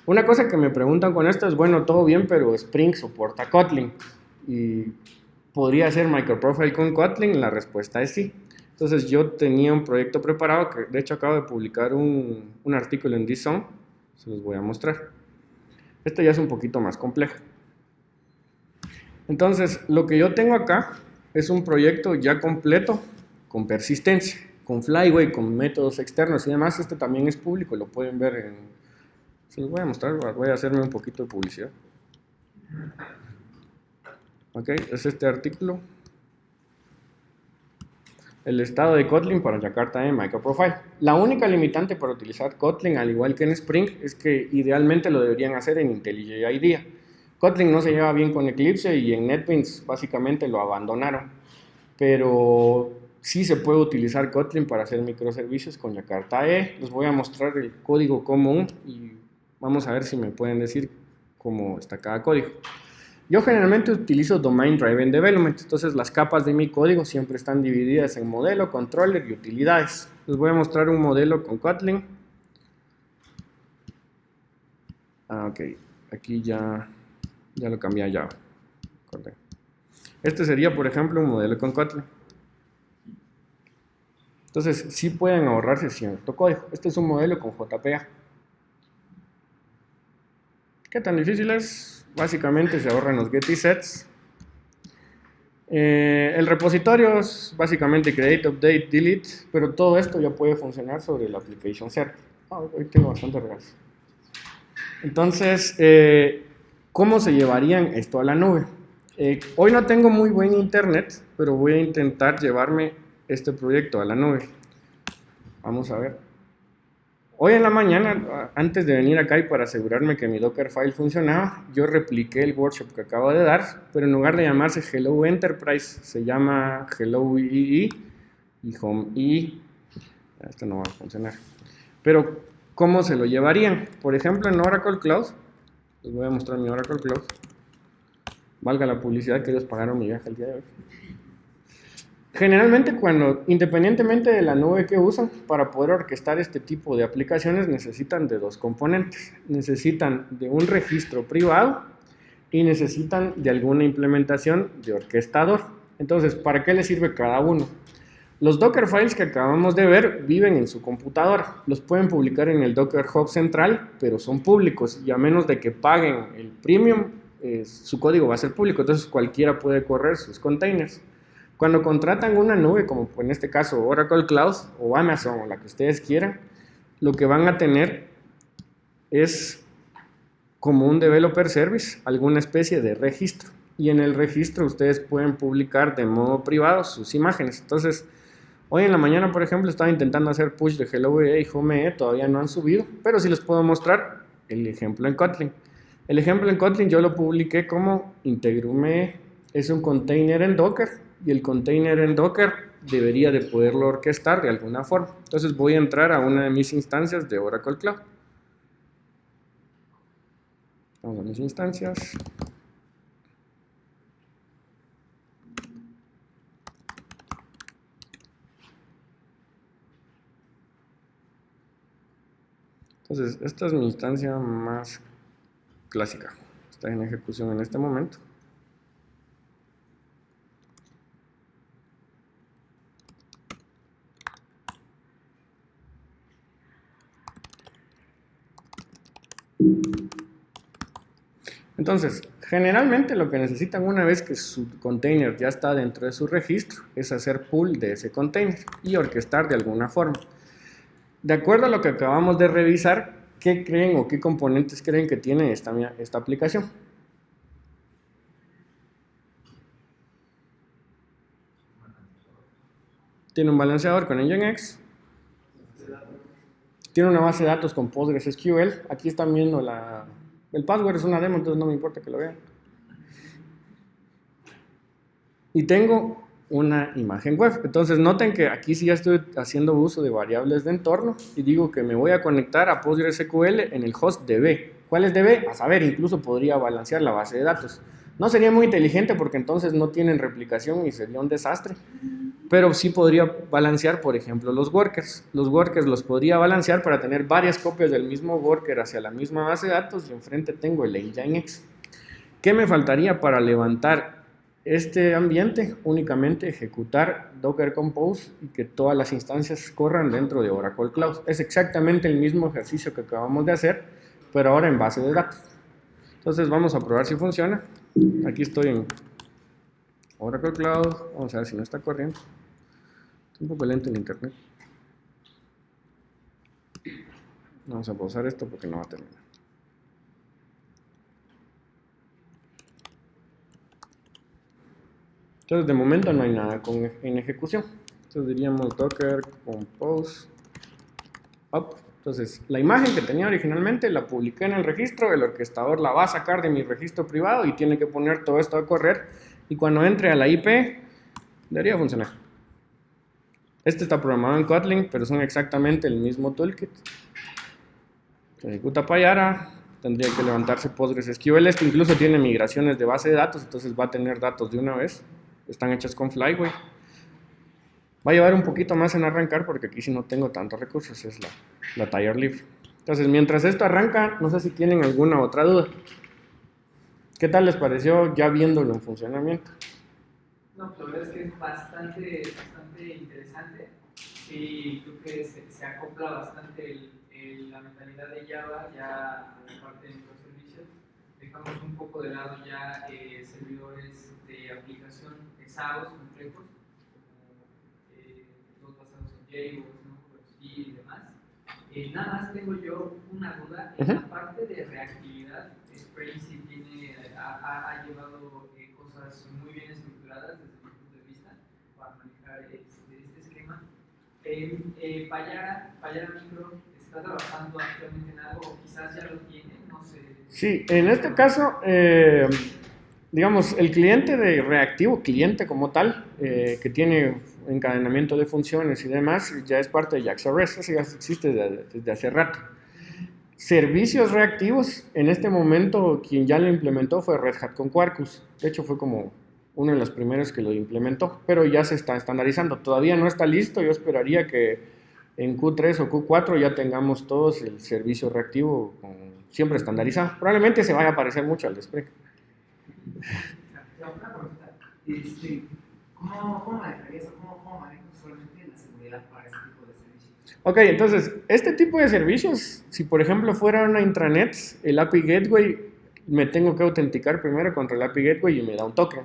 Una cosa que me preguntan con esto es, bueno, todo bien, pero Spring soporta Kotlin. Y ¿podría ser microprofile con Kotlin? La respuesta es sí. Entonces yo tenía un proyecto preparado, que de hecho acabo de publicar un artículo en DSOM, se los voy a mostrar. Este ya es un poquito más complejo. Entonces, lo que yo tengo acá es un proyecto ya completo con persistencia, con Flyway, con métodos externos y demás. Este también es público, lo pueden ver en... Se los voy a mostrar, voy a hacerme un poquito de publicidad. Ok, es este artículo. El estado de Kotlin para Jakarta en Microprofile. La única limitante para utilizar Kotlin, al igual que en Spring, es que idealmente lo deberían hacer en IntelliJ IDEA. Kotlin no se lleva bien con Eclipse y en NetBeans básicamente lo abandonaron. Pero sí se puede utilizar Kotlin para hacer microservicios con Jakarta E. Les voy a mostrar el código común y vamos a ver si me pueden decir cómo está cada código. Yo generalmente utilizo Domain Driven Development, entonces las capas de mi código siempre están divididas en modelo, controller y utilidades. Les voy a mostrar un modelo con Kotlin. Ok, aquí ya lo cambié a Java. Este sería, por ejemplo, un modelo con Kotlin. Entonces, sí pueden ahorrarse cierto código. Este es un modelo con JPA. ¿Qué tan difícil es? Básicamente se ahorran los get y sets. El repositorio es básicamente create, update, delete, pero todo esto ya puede funcionar sobre el application server. Hoy tengo bastante regalos. Entonces, ¿cómo se llevarían esto a la nube? Hoy no tengo muy buen internet, pero voy a intentar llevarme este proyecto a la nube. Vamos a ver. Hoy en la mañana, antes de venir acá y para asegurarme que mi Dockerfile funcionaba, yo repliqué el workshop que acabo de dar, pero en lugar de llamarse Hello Enterprise, se llama Hello EE y Home EE. Esto no va a funcionar. Pero, ¿cómo se lo llevarían? Por ejemplo, en Oracle Cloud, les voy a mostrar mi Oracle Cloud. Valga la publicidad que ellos pagaron mi viaje el día de hoy. Generalmente independientemente de la nube que usan, para poder orquestar este tipo de aplicaciones necesitan de dos componentes. Necesitan de un registro privado y necesitan de alguna implementación de orquestador. Entonces, ¿para qué les sirve cada uno? Los Docker files que acabamos de ver viven en su computadora. Los pueden publicar en el Docker Hub central, pero son públicos y a menos de que paguen el premium, su código va a ser público. Entonces, cualquiera puede correr sus containers. Cuando contratan una nube, como en este caso Oracle Cloud o Amazon o la que ustedes quieran, lo que van a tener es como un developer service, alguna especie de registro. Y en el registro ustedes pueden publicar de modo privado sus imágenes. Entonces, hoy en la mañana, por ejemplo, estaba intentando hacer push de Hello EE y Home EE, todavía no han subido, pero sí les puedo mostrar el ejemplo en Kotlin. El ejemplo en Kotlin yo lo publiqué como Integrum es un container en Docker. Y el container en Docker debería de poderlo orquestar de alguna forma. Entonces voy a entrar a una de mis instancias de Oracle Cloud. Vamos a mis instancias. Entonces, esta es mi instancia más clásica. Está en ejecución en este momento. Entonces, generalmente lo que necesitan una vez que su container ya está dentro de su registro es hacer pull de ese container y orquestar de alguna forma. De acuerdo a lo que acabamos de revisar, ¿qué creen o qué componentes creen que tiene esta aplicación? Tiene un balanceador con Nginx. Tiene una base de datos con PostgreSQL. Aquí están viendo el password, es una demo, entonces no me importa que lo vean. Y tengo una imagen web. Entonces noten que aquí sí ya estoy haciendo uso de variables de entorno y digo que me voy a conectar a PostgreSQL en el host DB. ¿Cuáles debe? A saber, incluso podría balancear la base de datos. No sería muy inteligente porque entonces no tienen replicación y sería un desastre. Pero sí podría balancear, por ejemplo, los workers. Los workers los podría balancear para tener varias copias del mismo worker hacia la misma base de datos y enfrente tengo el Nginx. ¿Qué me faltaría para levantar este ambiente? Únicamente ejecutar Docker Compose y que todas las instancias corran dentro de Oracle Cloud. Es exactamente el mismo ejercicio que acabamos de hacer, pero ahora en base de datos. Entonces vamos a probar si funciona. Aquí estoy en Oracle Cloud. Vamos a ver si no está corriendo. Está un poco lento el internet. Vamos a pausar esto porque no va a terminar. Entonces de momento no hay nada en ejecución. Entonces diríamos Docker Compose up. Entonces la imagen que tenía originalmente la publiqué en el registro, el orquestador la va a sacar de mi registro privado y tiene que poner todo esto a correr y cuando entre a la IP debería funcionar. Este está programado en Kotlin, pero son exactamente el mismo toolkit. Se ejecuta Payara, tendría que levantarse PostgreSQL. Este incluso tiene migraciones de base de datos, entonces va a tener datos de una vez. Están hechas con Flyway. Va a llevar un poquito más en arrancar porque aquí si no tengo tantos recursos, es la tire libre. Entonces, mientras esto arranca, no sé si tienen alguna otra duda. ¿Qué tal les pareció ya viéndolo en funcionamiento? No, la verdad es que es bastante interesante y creo que se acopla bastante la mentalidad de Java ya a la parte de microservicios. Dejamos un poco de lado ya servidores de aplicación pesados, complejos, como todos basados en JBoss, ¿no? Y demás. Nada más tengo yo una duda en la parte de reactividad. Spring sí ha llevado cosas muy bien estructuradas desde mi punto de vista para manejar este esquema. Payara Micro está trabajando actualmente en algo o quizás ya lo tiene, no sé. Sí, en este caso, digamos, el cliente de reactivo, cliente como tal, que tiene encadenamiento de funciones y demás, ya es parte de JAX-RS, eso ya existe desde hace rato. Servicios reactivos, en este momento quien ya lo implementó fue Red Hat con Quarkus, de hecho fue como uno de los primeros que lo implementó, pero ya se está estandarizando, todavía no está listo, yo esperaría que en Q3 o Q4 ya tengamos todos el servicio reactivo siempre estandarizado, probablemente se vaya a parecer mucho al de Spring. Una pregunta, ¿cómo manejarías o cómo manejas usualmente la seguridad para este tipo de servicios? Ok, entonces, este tipo de servicios, si por ejemplo fuera una intranet, el API Gateway, me tengo que autenticar primero contra el API Gateway y me da un token.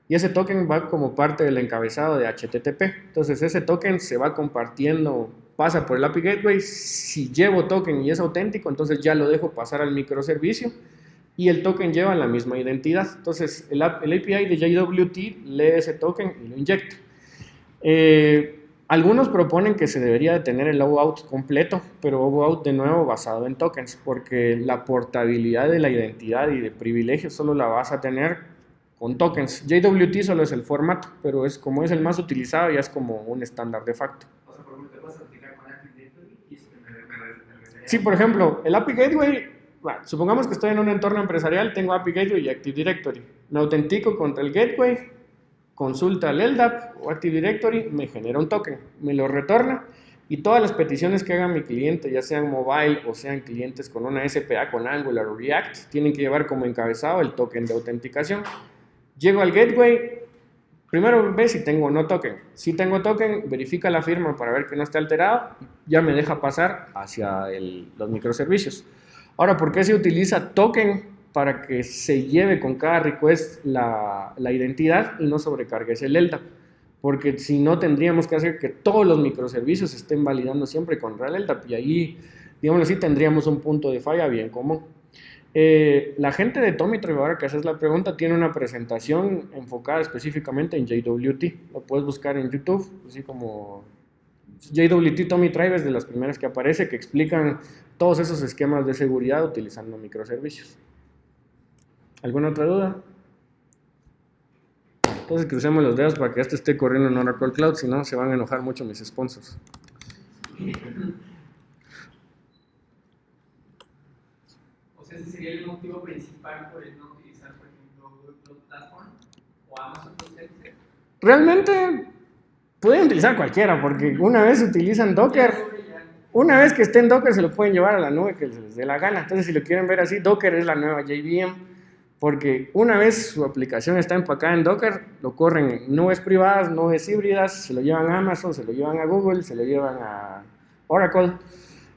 Y ese token va como parte del encabezado de HTTP. Entonces, ese token se va compartiendo, pasa por el API Gateway. Si llevo token y es auténtico, entonces ya lo dejo pasar al microservicio. Y el token lleva la misma identidad. Entonces, el API de JWT lee ese token y lo inyecta. Algunos proponen que se debería de tener el OAuth completo, pero OAuth de nuevo basado en tokens, porque la portabilidad de la identidad y de privilegios solo la vas a tener con tokens. JWT solo es el formato, pero como es el más utilizado, ya es como un estándar de facto. O sea, por ejemplo, te puedes aplicar con Active Directory y eso me regresaría. Sí, por ejemplo, el API Gateway, bueno, supongamos que estoy en un entorno empresarial, tengo API Gateway y Active Directory. Me autentico contra el Gateway, consulta el LDAP o Active Directory, me genera un token, me lo retorna y todas las peticiones que haga mi cliente, ya sean mobile o sean clientes con una SPA, con Angular o React, tienen que llevar como encabezado el token de autenticación. Llego al gateway, primero ve si tengo o no token. Si tengo token, verifica la firma para ver que no esté alterado, ya me deja pasar hacia los microservicios. Ahora, ¿por qué se utiliza token? Para que se lleve con cada request la identidad y no sobrecargues el LDAP. Porque si no, tendríamos que hacer que todos los microservicios estén validando siempre contra el LDAP y ahí, digámoslo así, tendríamos un punto de falla bien común. La gente de Tomitrive, ahora que haces la pregunta, tiene una presentación enfocada específicamente en JWT. Lo puedes buscar en YouTube, así como JWT Tomitrive es de las primeras que aparece, que explican todos esos esquemas de seguridad utilizando microservicios. ¿Alguna otra duda? Entonces crucemos los dedos para que esto esté corriendo en Oracle Cloud, si no se van a enojar mucho mis sponsors. O sea, ese sería el motivo principal por el no utilizar, por ejemplo, Google Cloud Platform o Amazon Web Services. Realmente pueden utilizar cualquiera, porque una vez utilizan Docker, una vez que esté en Docker se lo pueden llevar a la nube que les dé la gana. Entonces, si lo quieren ver así, Docker es la nueva JVM, porque una vez su aplicación está empacada en Docker, lo corren en nubes privadas, nubes híbridas, se lo llevan a Amazon, se lo llevan a Google, se lo llevan a Oracle.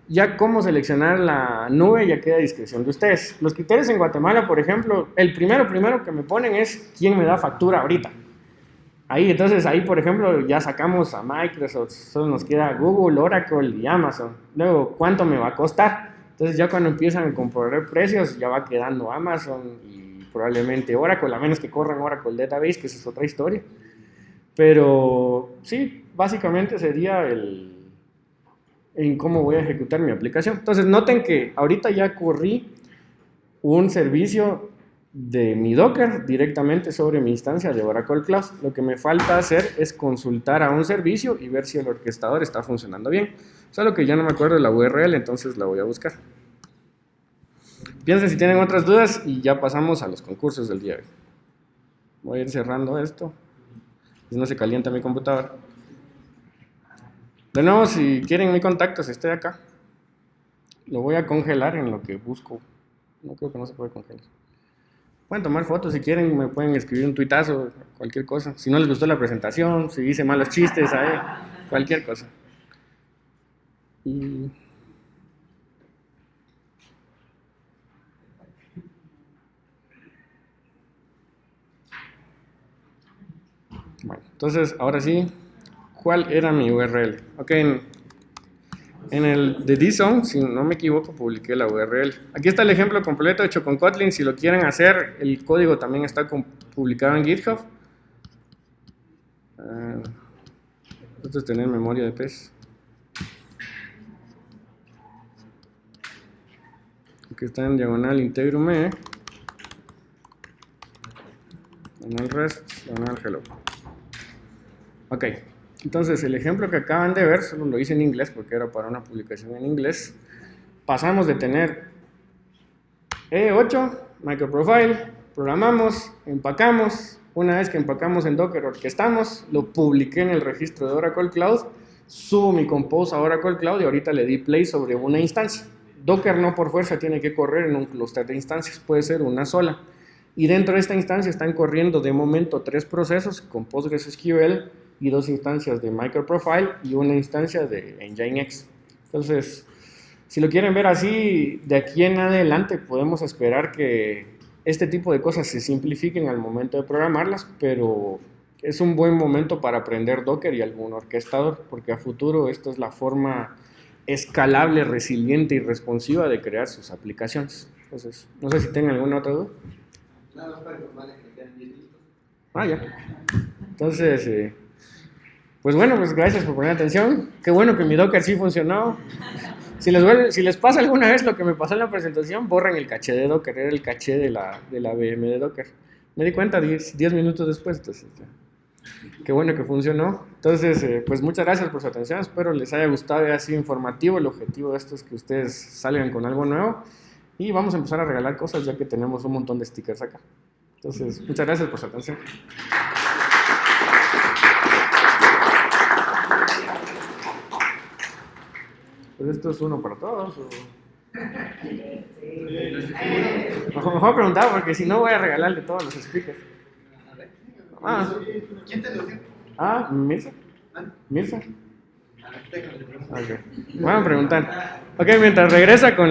Ya cómo seleccionar la nube ya queda a discreción de ustedes. Los criterios en Guatemala, por ejemplo, el primero que me ponen es quién me da factura ahorita. Entonces ahí, por ejemplo, ya sacamos a Microsoft, solo nos queda Google, Oracle y Amazon. Luego, ¿cuánto me va a costar? Entonces ya cuando empiezan a comparar precios, ya va quedando Amazon y probablemente Oracle, a menos que corran Oracle Database, que esa es otra historia. Pero sí, básicamente sería en cómo voy a ejecutar mi aplicación. Entonces noten que ahorita ya corrí un servicio de mi Docker directamente sobre mi instancia de Oracle Cloud. Lo que me falta hacer es consultar a un servicio y ver si el orquestador está funcionando bien. Solo que ya no me acuerdo de la URL, entonces la voy a buscar. Piensen si tienen otras dudas y ya pasamos a los concursos del día de hoy. Voy a ir cerrando esto, si no se calienta mi computadora. De nuevo, si quieren mi contacto, si estoy acá, lo voy a congelar en lo que busco. No creo que no se puede congelar. Pueden tomar fotos si quieren, me pueden escribir un tuitazo, cualquier cosa. Si no les gustó la presentación, si hice malos chistes, cualquier cosa. Y... bueno, entonces, ahora sí, ¿cuál era mi URL? Ok, en el de DZone, si no me equivoco, publiqué la URL. Aquí está el ejemplo completo hecho con Kotlin. Si lo quieren hacer, el código también está publicado en GitHub. Esto es tener memoria de pez. Aquí está en diagonal integrume, diagonal rest, diagonal hello. Ok. Entonces, el ejemplo que acaban de ver, solo lo hice en inglés porque era para una publicación en inglés. Pasamos de tener E8, microprofile, programamos, empacamos. Una vez que empacamos en Docker, orquestamos, lo publiqué en el registro de Oracle Cloud, subo mi compose a Oracle Cloud y ahorita le di play sobre una instancia. Docker no por fuerza tiene que correr en un clúster de instancias, puede ser una sola. Y dentro de esta instancia están corriendo de momento 3 procesos con PostgreSQL y 2 instancias de microprofile y una instancia de Nginx. Entonces, si lo quieren ver así, de aquí en adelante podemos esperar que este tipo de cosas se simplifiquen al momento de programarlas, pero es un buen momento para aprender Docker y algún orquestador, porque a futuro esto es la forma escalable, resiliente y responsiva de crear sus aplicaciones. Entonces, no sé si tengan alguna otra duda. Nada más para informarles que quedan 10 minutos. Ya. Entonces, pues bueno, pues gracias por poner atención. Qué bueno que mi Docker sí funcionó. Si les pasa alguna vez lo que me pasó en la presentación, borren el caché de Docker, era el caché de la VM de Docker. Me di cuenta 10 minutos después, entonces, qué bueno que funcionó. Entonces, pues muchas gracias por su atención, espero les haya gustado y haya sido informativo. El objetivo de esto es que ustedes salgan con algo nuevo y vamos a empezar a regalar cosas ya que tenemos un montón de stickers acá. Entonces, muchas gracias por su atención. Pues esto es uno para todos. Mejor preguntar porque si no voy a regalarle todos los speakers. ¿Quién te lo dio? Mirza. Mirza. Ok. Voy a preguntar. Ok, mientras regresa con